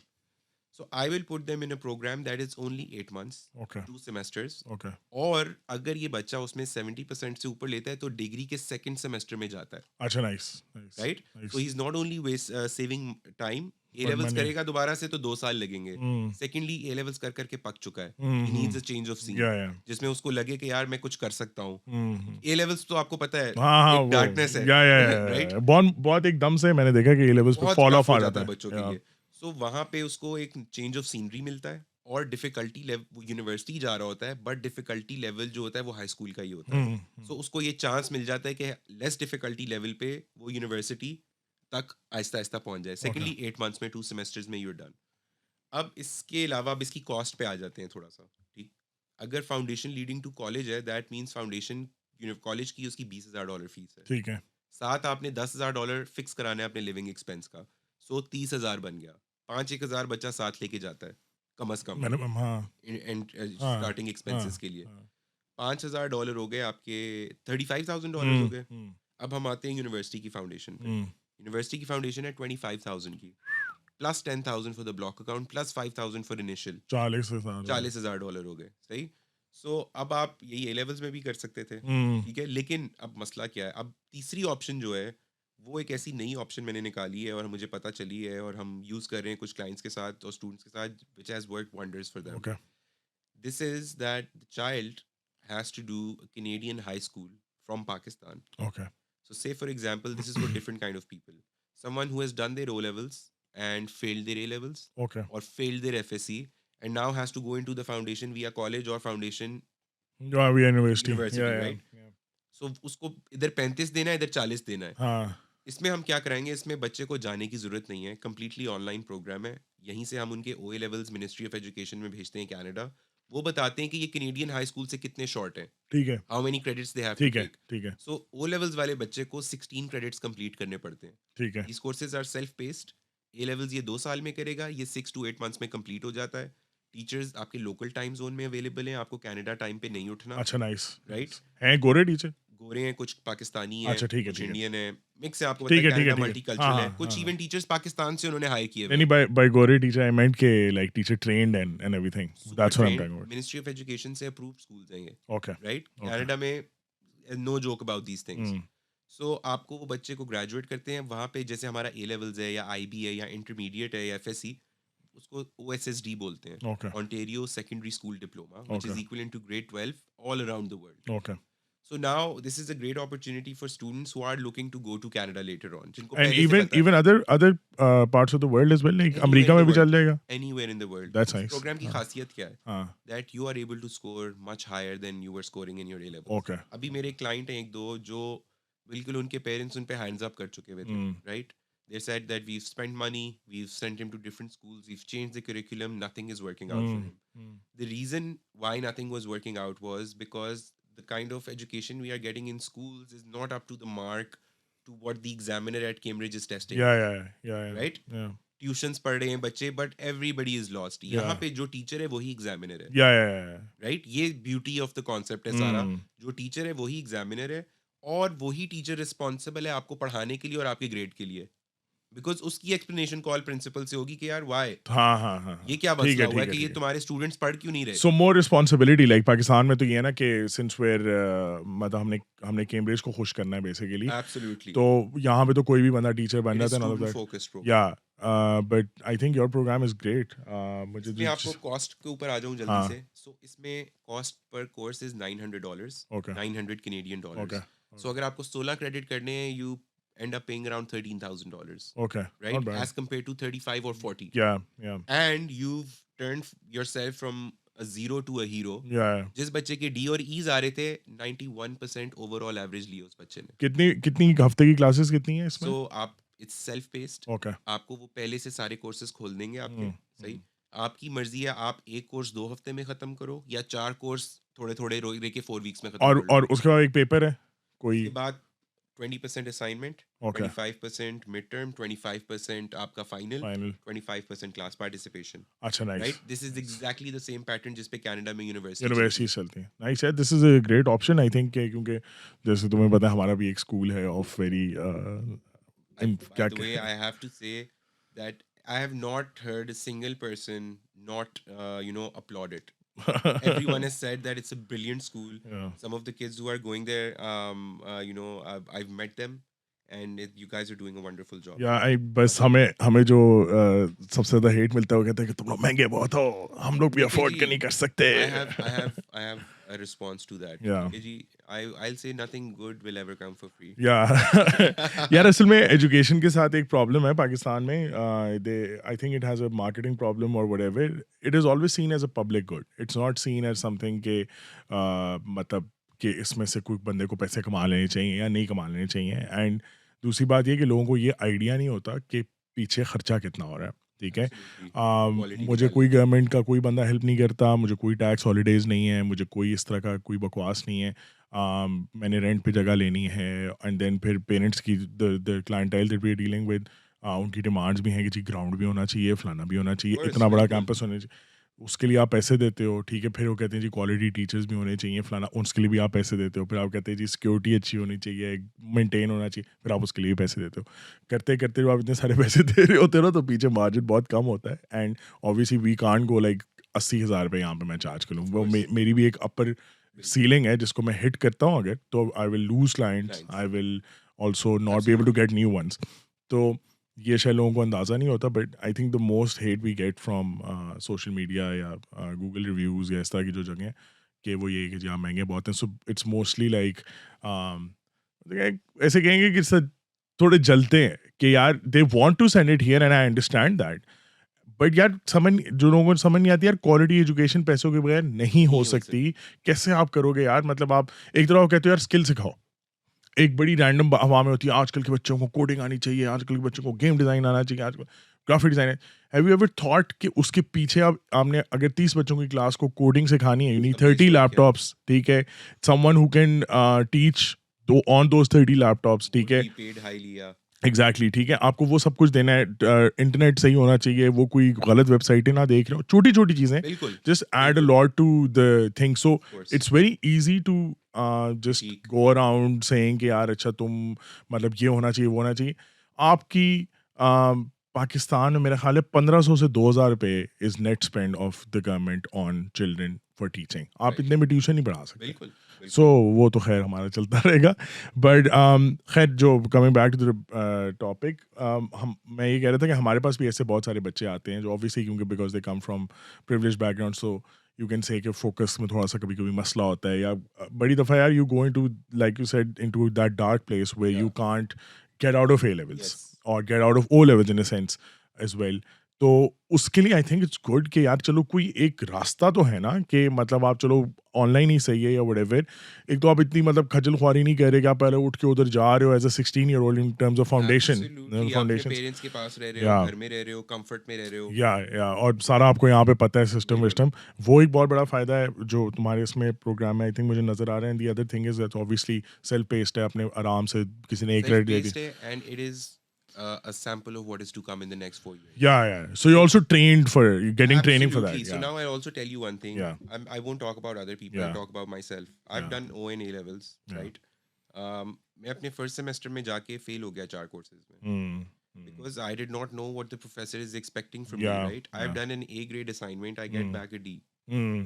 So I will put them in a program that is only 8 months, Okay. 2 semesters. Okay. और अगर ये बच्चा उसमें 70% से ऊपर लेता है तो डिग्री के सेकंड सेमेस्टर में जाता है, अच्छा, nice, nice, right? Nice. So he is not only saving time, A But levels money. करेगा दोबारा से तो 2 साल लगेंगे। Mm. सेकेंडली ए लेवल्स कर करके पक चुका है, he Mm-hmm. Needs a change of scene, Yeah, yeah. जिसमें उसको लगे कि यार मैं कुछ कर सकता हूँ। Mm-hmm. ए लेवल्स तो आपको पता है हाँ हाँ एक वो. डार्कनेस है, या राइट? बहुत बहुत एकदम से मैंने देखा कि ये लेवल्स पे बहुत फॉल टफ ऑफ हो आ जाता जाता है है. बच्चों के Yeah. लिए। सो वहाँ पे उसको एक चेंज ऑफ सीनरी मिलता है, और डिफिकल्टी लेवल, यूनिवर्सिटी जा रहा होता है बट डिफिकल्टी लेवल जो होता है वो हाई स्कूल का ही होता है। Mm-hmm. सो उसको ये चांस मिल जाता है कि लेस डिफिकल्टी लेवल पे वो यूनिवर्सिटी तक आहिस्ता आहिस्ता पहुंच जाए। सेकेंडली 8 मंथ्स में 2 सेमेस्टर्स में यूर डन। अब इसके अलावा अब इसकी कॉस्ट पे आ जाते हैं थोड़ा सा, ठीक? अगर फाउंडेशन लीडिंग टू कॉलेज है, दैट मीन्स फाउंडेशन कॉलेज की उसकी $20,000 फीस है। ठीक है. साथ आपने $10,000 फिक्स कराना है अपने लिविंग एक्सपेंस का, सो 30,000 बन गया। 5-1 हज़ार बच्चा साथ लेके जाता है कम अज कम, मैंने हाँ हाँ स्टार्टिंग एक्सपेंसेस हाँ के लिए। हाँ. $5,000 हो गए आपके, $35,000 हो Mm. गए। Mm. अब हम आते हैं यूनिवर्सिटी की फाउंडेशन पे। Mm. यूनिवर्सिटी की फाउंडेशन है 25,000 की, plus 10,000 for the block account, plus 5,000 for initial, 40,000 $40,000 हो गए, सही। सो अब आप यही ए लेवल्स में भी कर सकते थे, हम्म ठीक है। लेकिन अब मसला क्या है, अब तीसरी ऑप्शन जो है वो एक ऐसी नई ऑप्शन मैंने निकाली है और मुझे पता चली है और हम यूज़ कर रहे हैं कुछ क्लाइंट्स के साथ और स्टूडेंट्स के साथ, which has work wonders for them. Okay This is that the child has to do a Canadian high school from Pakistan. Okay So say for example, this is for different kind of people. Someone who has done their O levels and failed their A levels okay or failed their FSC and now has to go into the foundation via college or foundation वी university या university, right? So उसको इधर 35 देना है, इधर 40 देना है। हाँ इसमें हम क्या कराएंगे, इसमें बच्चे को जाने की ज़रूरत नहीं है, कम्प्लीटली ऑनलाइन प्रोग्राम है। यहीं से हम उनके ओए लेवल्स मिनिस्ट्री ऑफ एजुकेशन में भेजते हैं कनाडा। वो बताते हैं कि ये कैनेडियन हाई स्कूल से कितने शॉर्ट हैं, ठीक है how many credits they have to ठीक है टेक। ठीक है सो ओ लेवल्स वाले बच्चे को 16 क्रेडिट्स कंप्लीट करने पड़ते हैं। ठीक है these courses are self paced. A levels ये 2 साल में करेगा, ये 6 to 8 months में कंप्लीट हो जाता है। टीचर्स आपके लोकल टाइम जोन में अवेलेबल हैं, आपको कनाडा टाइम पे नहीं उठना, अच्छा नाइस राइट। हैं गोरे टीचर गोरे हैं, कुछ पाकिस्तानी हैं, अच्छा ठीक है कुछ ठीक है इंडियन हैं, मिक्स है। आपको पता ठीक है है ठीक है कनाडा ठीक है मल्टी हाँ कल्चरल है, हाँ कुछ हाँ इवन टीचर्स पाकिस्तान से उन्होंने हायर किए हुए नहीं हैं। by gore teacher I meant के like teacher trained and everything super that's what I'm trained, talking about ministry of education से अप्रूव्ड स्कूल्स हैं ये, okay राइट। okay कनाडा में no joke about these things. mm, so आपको वो बच्चे को graduate करते हैं वहाँ पे, जैसे हमारा ए लेवल्स है या IB है या इंटरमीडिएट है या FSC, उसको OSSD बोलते हैं, okay Ontario secondary school diploma, which okay is equal to grade 12 all around the world. okay So now this is a great opportunity for students who are looking to go to Canada later on, जिनको and पहले से even पता है। even other parts of the world as well like Anywhere America in में the भी world, चल जाएगा anywhere in the world। that's इस nice प्रोग्राम की हाँ खासियत क्या है, हाँ that you are able to score much higher than you were scoring in your A levels। okay अभी मेरे क्लाइंट हैं एक दो जो बिल्कुल उनके पेरेंट्स उन पे हैंड्स अप कर चुके हुए थे, mm, right. They said that we've spent money, we've sent him to different schools, we've changed the curriculum, nothing is working out for mm, him। mm. The reason why nothing was working out was because the kind of education we are getting in schools is not up to the mark to what the examiner at Cambridge is testing yeah for, yeah yeah yeah right? yeah tuitions पढ़ रहे हैं बच्चे, but everybody is lost. यहाँ yeah पे जो teacher है वही examiner है, yeah yeah yeah राइट। ये ब्यूटी ऑफ द कॉन्सेप्ट है सारा। mm. जो टीचर है वही एग्जामिनर है और वही टीचर रिस्पॉन्सिबल है आपको पढ़ाने के लिए और आपके ग्रेड के लिए, बिकॉज उसकी एक्सप्लेनेशन कॉल प्रिंसिपल से होगी कि यार वाई, हाँ हाँ हाँ ये हाँ क्या ठीक मसला है हुआ ठीक है है कि ये ठीक है तुम्हारे स्टूडेंट्स पढ़ क्यों नहीं रहे। सो मोर रिस्पॉन्सिबिलिटी लाइक पाकिस्तान में तो ये है ना कि सिंस वेयर मतलब हमने हमने कैम्ब्रिज को खुश करना है बेसिकली एब्सोल्युटली, तो यहाँ पे तो कोई भी बंदा टीचर बन इट इज जाता है all of student that focused या program. But I think your program is great मुझे इसमें आपको जो कॉस्ट के ऊपर आ जाऊं जल्दी हाँ से। सो इसमें कॉस्ट पर course is $900, okay 900 Canadian okay dollars. So अगर आपको 16 क्रेडिट करने हैं, you end up paying around $13,000, okay not right? Bad As compared to 35 or 40. या या And you've turned yourself from a zero to a hero. या जिस बच्चे के D और E's आ रहे थे, 91% overall average ली उस बच्चे ने। कितनी कितनी हफ्ते की क्लासेस कितनी है इसमें So आप it's self paced। ओके आपको वो पहले से सारे कोर्सेज खोल देंगे आपके, सही। आपकी मर्जी है, आप एक कोर्स 2 हफ्ते में खत्म करो या 4 कोर्स थोड़े थोड़े रह के 4 वीक्स में खत्म कर लो। और उसके बाद एक पेपर है कोई उसके बाद 20% असाइनमेंट, ओके 25% मिड टर्म, 25% आपका फाइनल, फाइनल 25% क्लास पार्टिसिपेशन, अच्छा nice right. This is exactly the same pattern जिस पे कनाडा में यूनिवर्सिटी यूनिवर्सिटी चलती है नाइस है this is a great option I think क्योंकि जैसे तुम्हें पता है हमारा भी एक स्कूल है ऑफ वेरी By क्या the way, I have to say that I have not heard a single person not applaud it. Everyone has said that it's a brilliant school. yeah. Some of the kids who are going there, I've met them, and you guys are doing a wonderful job. या आई बस हमें हमें जो सबसे ज्यादा hate मिलता है वो कहते हैं कि तुम लोग महंगे बहुत हो हम लोग भी Okay, अफोर्ड ji, नहीं कर सकते I have a response to that. Yeah. Okay, ji, I'll say nothing good will ever come for free. या यार असल में एजुकेशन के साथ एक प्रॉब्लम है पाकिस्तान में they I think it has a marketing problem और whatever it is always seen as a public good it's not seen as something के मतलब कि इसमें से कोई बंदे को पैसे कमा लेने चाहिए या नहीं कमा लेने चाहिए एंड दूसरी बात ये कि लोगों को ये आइडिया नहीं होता कि पीछे खर्चा कितना हो रहा है ठीक है Absolutely. Quality मुझे की कोई value। गवर्नमेंट का कोई बंदा हेल्प नहीं करता मुझे कोई टैक्स हॉलीडेज़ नहीं है मुझे कोई इस तरह का कोई बकवास नहीं है मैंने रेंट पे जगह लेनी है एंड देन फिर पेरेंट्स की the clientele that we are dealing with उनकी डिमांड्स भी हैं कि जी ग्राउंड भी होना चाहिए फलाना भी होना चाहिए Of course, इतना बड़ा बिल्कुल। कैंपस होना चाहिए उसके लिए आप पैसे देते हो, ठीक है, फिर वो कहते हैं जी क्वालिटी टीचर्स भी होने चाहिए फलाना, उसके लिए भी आप पैसे देते हो, फिर आप कहते हैं जी सिक्योरिटी अच्छी होनी चाहिए, मेंटेन होना चाहिए, फिर आप उसके लिए भी पैसे देते हो। करते करते जब आप इतने सारे पैसे दे रहे होते हो ना, तो पीछे मार्जिन बहुत कम होता है, and obviously we can't go like 80,000 रुपये यहाँ पे मैं चार्ज करूँ, Of वो course. मेरी भी एक अपर बिल्कुल. सीलिंग है जिसको मैं हिट करता हूँ अगर, तो I will lose clients, Clients. I will also not be able to Absolutely. Get new ones. तो ये शायद लोगों को अंदाज़ा नहीं होता, but I think the most hate we get from social media या गूगल रिव्यूज़ या इस तरह की जो जगह हैं, कि वो ये है कि जी हाँ महंगे बहुत हैं, सो इट्स मोस्टली लाइक ऐसे कहेंगे कि थोड़े जलते हैं कि यार they want to send it here and I understand that, but यार समझ, जो लोगों को समझ नहीं आती यार, क्वालिटी एजुकेशन पैसों के बगैर नहीं हो नहीं हो सकती। सकती. कैसे आप करोगे यार, मतलब आप एक तरह कहते हो यार स्किल सिखाओ, एक बड़ी रैंडम हवा में होती है, आजकल के बच्चों को कोडिंग आनी चाहिए, आजकल के बच्चों को गेम डिजाइन आना चाहिए, आजकल graphic design. Have you ever thought कि उसके पीछे आप आपने अगर 30 बच्चों की क्लास को कोडिंग सिखानी है, यू नीड उसका बेस 30 वर्क क्या है? लैपटॉप्स, ठीक है, समवन हु कैन टीच दो ऑन दोस 30 लैपटॉप्स, Would ठीक है, be paid highly. Yeah. Exactly ठीक है, आपको वो सब कुछ देना है, इंटरनेट सही होना चाहिए, वो कोई गलत वेबसाइटें ना देख रहे हो, छोटी छोटी चीज़ें, बिल्कुल. जस्ट ऐड अ बिल्कुल. Lot to the thing, so Of course. It's very easy to just Critique. Go around saying कि यार अच्छा तुम, मतलब ये होना चाहिए वो होना चाहिए। आपकी पाकिस्तान में मेरा ख्याल है 1500 से 2000 रुपये is net spend of the government on children for teaching, आप Right. इतने में ट्यूशन नहीं पढ़ा सकते। बिल्कुल. सो बिल्कुल. वो तो खैर हमारा चलता रहेगा, बट खैर जो coming back to the topic, हम मैं ये कह रहा था कि हमारे पास भी ऐसे बहुत सारे बच्चे आते हैं जो ऑब्वियसली क्योंकि because they come from privilege background, so you can से कि फोकस में थोड़ा सा कभी कभी मसला होता है, या बड़ी दफ़ा यार you going to like you said into that dark place where you Yeah. Can't get out of A levels Yes. और get out of O levels in a sense as well. तो उसके लिए आई थिंक इट्स गुड कि यार चलो कोई एक रास्ता तो है ना, कि मतलब आप चलो ऑनलाइन ही सही है या व्हाटएवर, एक तो आप इतनी मतलब खजल ख्वारी नहीं कह रहे कि आप पहले उठ के उधर जा रहे हो as a 16-year-old in terms of foundation, Absolutely. आप अपने फाउंडेशंस, पेरेंट्स के पास रह रहे हो, या घर में रह रहे हो, कंफर्ट में रह रहे हो. या और सारा आपको यहाँ पे पता है सिस्टम बिल्कुल. विस्टम, वो एक बहुत बड़ा फायदा है जो तुम्हारे इसमें प्रोग्राम में आई थिंक मुझे नजर आ रहा है। The other thing is that obviously self paced है, अपने आराम से किसी ने एक क्रेडिट दे दी, Self-paced है, and it is a sample of what is to come in the next 4 years. Yeah so you also trained for getting training for Absolutely. That, So yeah now I'll also tell you one thing. या I won't talk about other people. I'll या talk about myself. I've या done O and A levels, या right? मैं अपने first semester में जाके fail हो गया 4 कोर्सेज में because I did not know what the professor is expecting from me, या right? I've done an A grade assignment. I get back a D,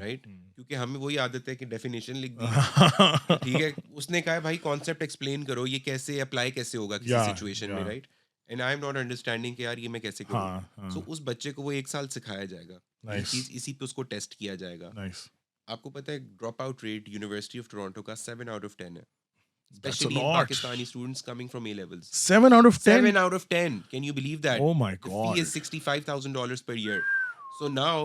right? क्योंकि हमें वही आदत है कि डेफिनेशन लिख दी, ठीक है, उसने कहा है भाई कॉन्सेप्ट एक्सप्लेन करो, ये कैसे अप्लाई कैसे होगा किसी या सिचुएशन में, या right? And I am not understanding कि यार ये मैं कैसे करूँ. हाँ सो हाँ, उस बच्चे को वो 1 साल सिखाया जाएगा, यही नाइस चीज़ इसी पे उसको टेस्ट किया जाएगा. नाइस, आपको पता है drop out rate university of Toronto का 7 out of 10 है, that's a especially in lot, Pakistani students coming from A levels. 7 out of 10, 7 out of 10. Can you believe that? oh my The fee god, is $65,000 per year. So now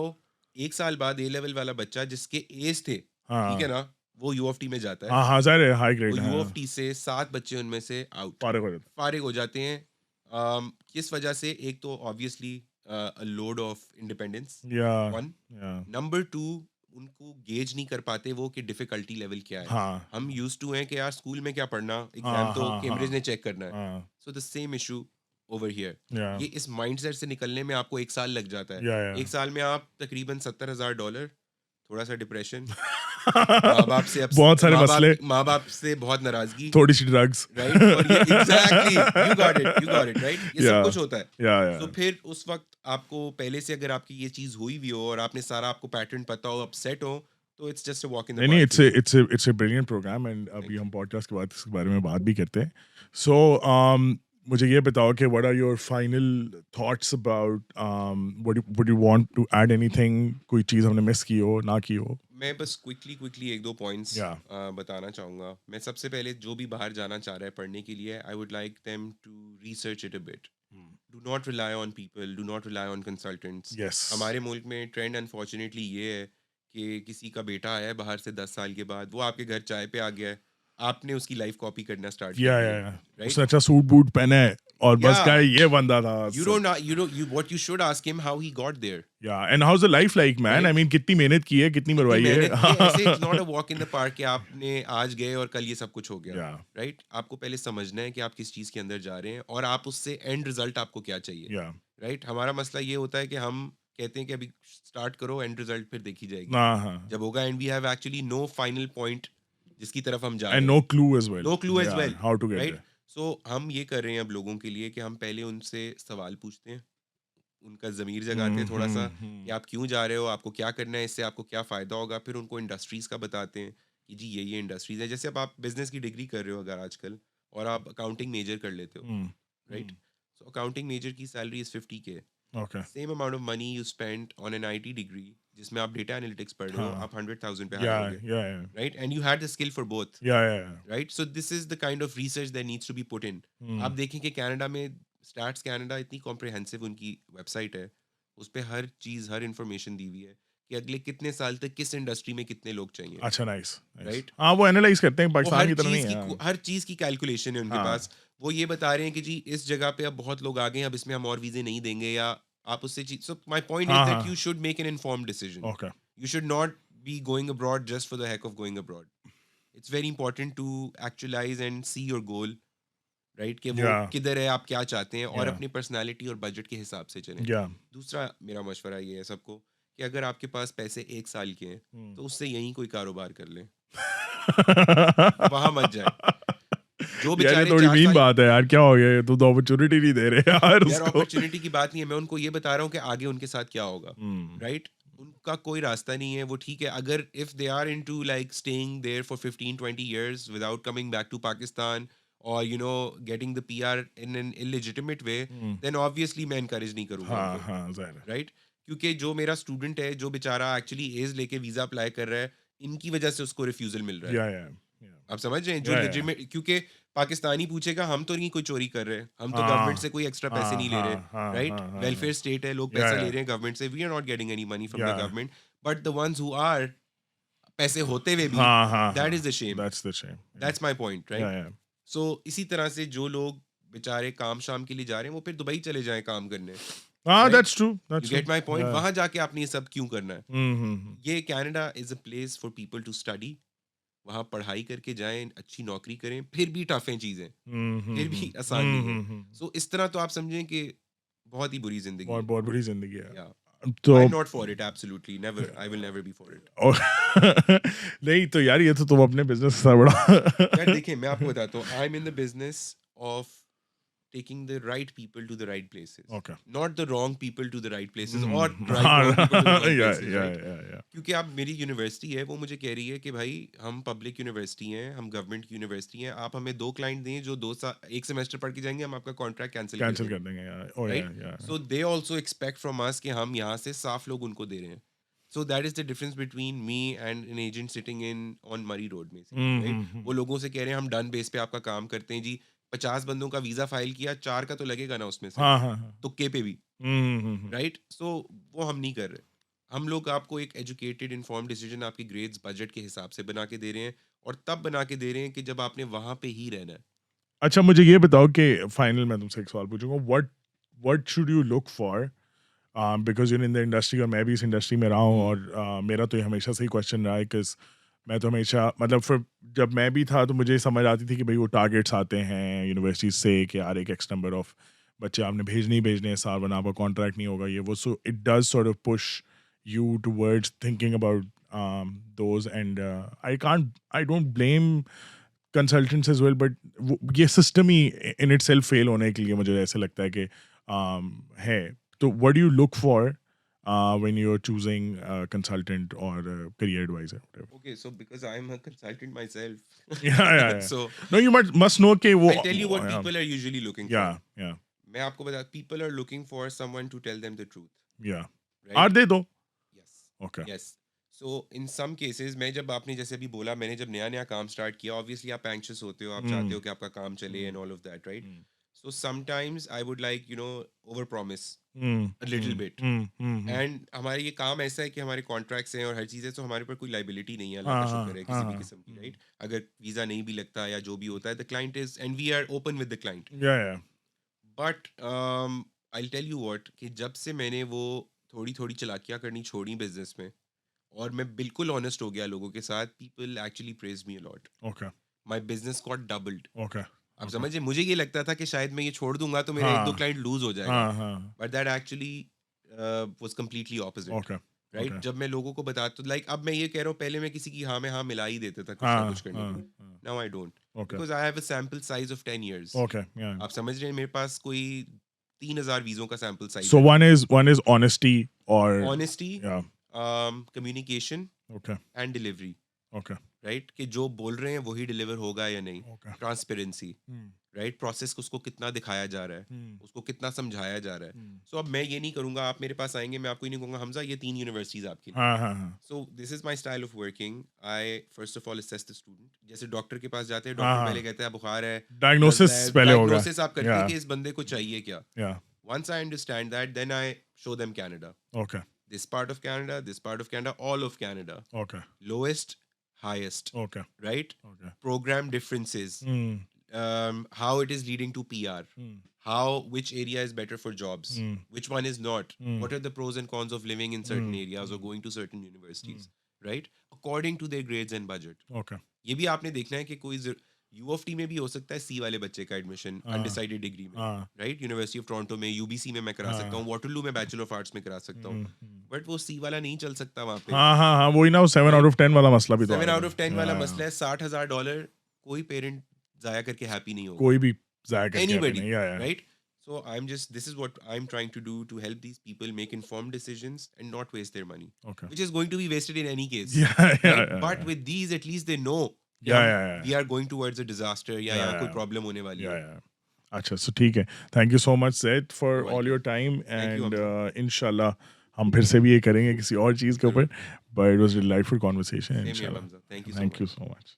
1 साल बाद ए level वाला बच्चा जिसके as थे, ठीक है हाँ ना, वो यू ऑफ टी में जाता है. हाँ हाँ ज़ाहिर है हाई वो ग्रेड, यू हाँ ऑफ टी से 7 बच्चे उनमें से आउट, फारिग हो जाता फारिग हो जाते हैं. किस वजह से? एक तो ऑब्वियसली लोड ऑफ इंडिपेंडेंस, है, या वन. या नंबर टू, उनको गेज नहीं कर पाते वो कि डिफिकल्टी लेवल क्या है. हाँ हम यूज टू हैं कि यार स्कूल में क्या पढ़ना, एग्जाम हाँ तो हाँ कैम्ब्रिज हाँ ने चेक करना है. हाँ, so the same issue over here. या ये इस माइंडसेट से निकलने में आपको 1 साल लग जाता है. या 1 साल में आप तकरीबन $70,000, थोड़ा सा डिप्रेशन, माँ बाप से बहुत सारे मसले, माँ बाप से बहुत नाराजगी, थोड़ी सी ड्रग्स, राइट? और ये exactly, you got it right, ये सब या कुछ होता है. या तो फिर उस वक्त आपको पहले से अगर आपकी ये चीज हुई भी हो और आपने सारा आपको पैटर्न पता हो, अपसेट हो, तो it's just a walk in the नहीं नहीं, park. It's a brilliant program, and अभी हम पॉडकास्ट के बाद इसके बारे में बात भी करते हैं। सो मुझे ये बताओ कि what are your final thoughts about, would you want to add anything, कोई चीज़ हमने मिस की हो ना की हो? मैं बस क्विकली एक दो पॉइंट्स या बताना चाहूँगा. मैं सबसे पहले जो भी बाहर जाना चाह रहा है पढ़ने के लिए, I would like them to research it a bit. Do not rely on people, do not rely on consultants. Yes, हमारे मुल्क में ट्रेंड अनफॉर्चुनेटली ये है कि किसी का बेटा आया है बाहर से 10 साल के बाद, वो आपके घर चाय पे आ गया है, आपने उसकी लाइफ कॉपी करना स्टार्ट कर दी है, या राइट? उसने अच्छा सूट बूट पहना है और बस या क्या है, ये बंदा था you don't know, you what you should ask him how he got there, या, and house the life like man, I right? Mean कितनी मेहनत की है, कितनी कितनी मरवाई मेहनत की है. ऐसे है। It's not a walk in the park कि आपने आज गए और कल ये सब कुछ हो गया, या राइट? आपको पहले समझना है कि आप किस चीज़ के अंदर जा रहे हैं और आप उससे एंड रिजल्ट आपको क्या चाहिए, या राइट? हमारा मसला ये होता है कि हम कहते हैं कि अभी स्टार्ट करो, एंड रिजल्ट फिर देखी जाएगी हाँ हाँ जब होगा, and we have actually no final point जिसकी तरफ हम जा एंड रहे नो हैं, clue as well no clue as yeah well, how to get right? There so हम ये कर रहे हैं अब लोगों के लिए कि हम पहले उनसे सवाल पूछते हैं, उनका ज़मीर जगाते हैं थोड़ा सा कि आप क्यों जा रहे हो, आपको क्या करना है, इससे आपको क्या फ़ायदा होगा, फिर उनको इंडस्ट्रीज़ का बताते हैं कि जी ये इंडस्ट्रीज़ है। जैसे अब आप बिज़नेस की डिग्री कर रहे हो अगर आजकल, और आप अकाउंटिंग मेजर कर लेते हो, राइट? सो अकाउंटिंग मेजर की salary is 50K। Okay same amount of money you spend on an IT degree जिसमें आप डेटा एनालिटिक्स पढ़ रहे हो, हाँ आप 100,000 पे या हायर होगे, yeah right? And you had the skill for both, yeah right? So this is the kind of research that needs to be put in. आप देखें कि कनाडा में स्टैट्स कनाडा इतनी कॉम्प्रिहेंसिव उनकी वेबसाइट है, उस पे हर चीज़, हर इंफॉर्मेशन दी हुई है कि अगले कितने साल तक किस इंडस्ट्री में कितने लोग चाहिए, अच्छा नाइस नाइस राइट? हाँ वो एनालाइज करते हैं वो पाकिस्तान की तरह नहीं है हर चीज़ की कैलकुलेशन है उनके पास। हाँ वो ये बता रहे हैं कि जी इस जगह पे अब बहुत लोग आ गए हैं, अब इसमें हम और वीज़े नहीं देंगे, या आप उससे चीज़, सो माय पॉइंट इज़ हाँ दैट हाँ you should make an informed decision. Okay You should not be going abroad just for the heck of going abroad. It's very important to actualize and see your goal, right? कि वो या किधर है, आप क्या चाहते हैं, और या अपनी पर्सनालिटी और बजट के हिसाब से चलें। या दूसरा मेरा मशवरा ये है सबको कि अगर आपके पास पैसे 1 साल के हैं तो उससे यहीं कोई कारोबार कर लें, वहां मत जाएं। जो यार ये बेचारे थोड़ी चार मीन साल बात है यार क्या हो गया ये तो अपॉर्चुनिटी नहीं दे रहे यार यार उसको अपॉर्चुनिटी की बात नहीं है, मैं उनको ये बता रहा हूँ कि आगे उनके साथ क्या होगा, हम्म राइट? उनका कोई रास्ता नहीं है, वो ठीक है अगर if they are into like staying there for 15-20 years without coming back to Pakistan, और getting the PR in an illegitimate way, hmm, then obviously मैं एनकरेज नहीं करूंगा हाँ उनको, हाँ जाहिर है राइट? क्योंकि जो मेरा स्टूडेंट है, जो बेचारा एक्चुअली एज लेके वीजा अप्लाई कर रहा है, इनकी वजह से उसको रिफ्यूजल मिल रहा है। या आप समझ रहे हैं? जो या लेजिटिमेट, क्योंकि पाकिस्तानी पूछेगा हम तो नहीं कोई चोरी कर रहे, हम तो गवर्नमेंट से हाँ कोई एक्स्ट्रा पैसे हाँ नहीं ले रहे, हाँ हाँ राइट? हाँ वेलफेयर हाँ स्टेट है, लोग पैसा ले या रहे हैं गवर्नमेंट से, we are not getting any money from the yeah government, but the ones who are, पैसे होते हुए भी, हाँ हाँ दैट हाँ is the shame, that's the shame that's my point, right? Yeah so इसी तरह से जो लोग बेचारे काम शाम के लिए जा रहे हैं वो फिर दुबई चले जाएं काम करने, हाँ right? You that's true gate my point? या वहां जाके आपने ये सब क्यों करना है? हम्म ये Canada is a place for people to study, वहाँ पढ़ाई करके जाएँ, अच्छी नौकरी करें, फिर भी टफ़ हैं चीज़ें, फिर भी आसान नहीं है। सो इस तरह तो आप समझें कि बहुत ही बुरी ज़िंदगी बहुत है। बहुत बड़ी जिंदगी है या तो आई am not for it, absolutely never, I will never be for it. और नहीं तो यार ये तो तुम अपने बिजनेस से यार बड़ा देखिए, मैं आपको बताता हूँ, I am in the business of taking the right people to the right places, okay not the wrong people to the right places, or wrong people to the हाँ wrong या places, right? या क्योंकि आप, मेरी university है वो मुझे कह रही है कि भाई हम पब्लिक यूनिवर्सिटी हैं, हम गवर्नमेंट की यूनिवर्सिटी हैं, आप हमें 2 क्लाइंट दें जो 2 साल 1 सेमेस्टर पढ़ के जाएंगे, हम आपका कॉन्ट्रैक्ट कैंसिल कर कैंसिल कर देंगे, देंगे यार oh right? Yeah so they also expect from us कि हम यहाँ से साफ लोग उनको दे रहे हैं। So that is the difference between me and an agent sitting in on मरी रोड बेसिकली, राइट? वो लोगों से कह रहे हैं हम डन बेस पे आपका काम करते हैं जी, 50 बंदों का वीजा फाइल किया, 4 का तो लगेगा ना उसमें से, हाँ हाँ हाँ तुक्के पे भी, हम्म राइट? सो वो हम नहीं कर रहे। हम लोग आपको एक एजुकेटेड इन्फॉर्म्ड डिसीजन आपकी ग्रेड्स बजट के हिसाब से बना के दे रहे हैं, और तब बना के दे रहे हैं कि जब आपने वहां पे ही रहना है। अच्छा मुझे ये बताओ कि फाइनल मैं तुमसे एक सवाल पूछूंगा what should you look for because in the industry और मैं भी इस इंडस्ट्री में रहा हूँ हम्म, और मेरा तो ये हमेशा से ही क्वेश्चन रहा है कि मैं तो हमेशा मतलब फिर जब मैं भी था तो मुझे समझ आती थी कि भाई वो टारगेट्स आते हैं यूनिवर्सिटी से कि यार एक एक्स नंबर ऑफ बच्चे आपने भेजने ही भेजने हैं साल बना आपका कॉन्ट्रैक्ट नहीं होगा ये वो so it does sort of push you towards thinking about those and I don't blame consultants as well but ये सिस्टम ही इन इट सेल्फ फेल होने के लिए मुझे ऐसे लगता है कि है तो what do you look for when you're choosing a consultant or a career advisor whatever. okay, so because I'm a consultant myself, Yeah so no you must know कि वो I'll tell you what people are usually looking for. yeah yeah मैं आपको बता, people are looking for someone to tell them the truth, yeah are right? they though Yes, okay yes. So in some cases, मैं जब आपने जैसे अभी बोला, मैंने जब नया नया काम स्टार्ट किया, ऑब्वियसली आप एंक्शस होते हो, आप चाहते mm, हो कि आपका काम चले and mm, all of that, right? mm, so sometimes I would like over promise mm, a little mm, bit, mm, mm. And हमारा ये काम ऐसा है कि हमारे कॉन्ट्रैक्ट्स हैं और हर चीज़ है, तो हमारे ऊपर कोई लाइबिलिटी नहीं है, अल्लाह का हाँ शुक्र है, हाँ किसी भी हाँ किस्म की, राइट? अगर वीज़ा नहीं भी लगता या जो भी होता है, the client is, and we are open with the client, yeah yeah but I tell you what, कि जब से मैंने वो थोड़ी थोड़ी चालाकियाँ करनी छोड़ी बिजनेस में, और मैं बिल्कुल ऑनेस्ट हो गया लोगों के साथ, people actually praise me a lot, okay my business got doubled. okay आप okay समझिए, मुझे ये लगता था कि शायद मैं ये छोड़ दूंगा तो मेरा एक दो हाँ क्लाइंट लूज हो जाएगा, हाँ हाँ but that actually was completely opposite. Okay. Right? Okay. जब मैं लोगों को बताता, like अब मैं ये कह रहा हूँ, पहले मैं किसी की हाँ में हाँ मिला ही देता था कुछ ना कुछ करने के लिए. Now I don't. Okay. Because I have a sample size of 10 years. Okay. Yeah. आप समझ रहे हैं, मेरे पास कोई 3000 वीज़ों का sample size So है. one is honesty or Honesty, yeah. communication Okay. and delivery. Okay. Right, कि जो बोल रहे हैं वही डिलीवर होगा या नहीं. Okay. ट्रांसपेरेंसी, राइट, प्रोसेस को उसको कितना दिखाया जा रहा है, उसको कितना समझाया जा रहा है. सो अब मैं ये नहीं करूंगा, आप मेरे पास आएंगे, मैं आपको ही नहीं कहूंगा हमजा ये 3 यूनिवर्सिटीज आपकी. हाँ. सो this is my style of working. I first of all assess the student. जैसे डॉक्टर के पास जाते हैं, हाँ, डॉक्टर पहले कहते हैं बुखार है, Diagnosis पहले होगा. डायग्नोसिस आप करते हैं Yeah. कि इस बंदे को चाहिए क्या. Yeah. Once I understand that, then I show them Canada. Okay. This part of Canada, this part of Canada, all of Canada. Okay. Lowest, highest. Okay. Right? Okay. Program differences. How it is leading to PR. Which area is better for jobs. Which one is not. What are the pros and cons of living in certain areas or going to certain universities. Right? According to their grades and budget. Okay. ये भी आपने देखना है कि कोई you of T में भी हो सकता है सी वाले बच्चे का एडमिशन अनडिसाइडेड डिग्री में, राइट. यूनिवर्सिटी ऑफ टोरंटो में, यूबीसी में मैं करा सकता हूँ, वाटरलू में बैचलर ऑफ आर्ट्स में करा सकता हूँ, बट वो सी वाला नहीं चल सकता वहाँ पे. हाँ वही ना, 7 out of 10 वाला मसला भी तो 7 out of 10 वाला मसला है. $60,000 कोई पेरेंट जाया करके हैप्पी नहीं होगा, कोई भी जाया करके anybody, नहीं. Yeah. right? So this is what I'm trying to do to help these people make informed decisions and not waste their money, Okay. which is going to be wasted in any case. Yeah. But with these, at least they know. Yeah. We are going towards a disaster. या यहाँ कोई problem होने वाली है. Yeah. अच्छा, so ठीक है. Thank you so much, Zaid, for You're all your time. Thank you, And inshallah हम फिर से भी ये करेंगे किसी और चीज़ के ऊपर. But it was a delightful conversation. Same here, Inshallah. Hamza. Thank you so Thank much. you so much.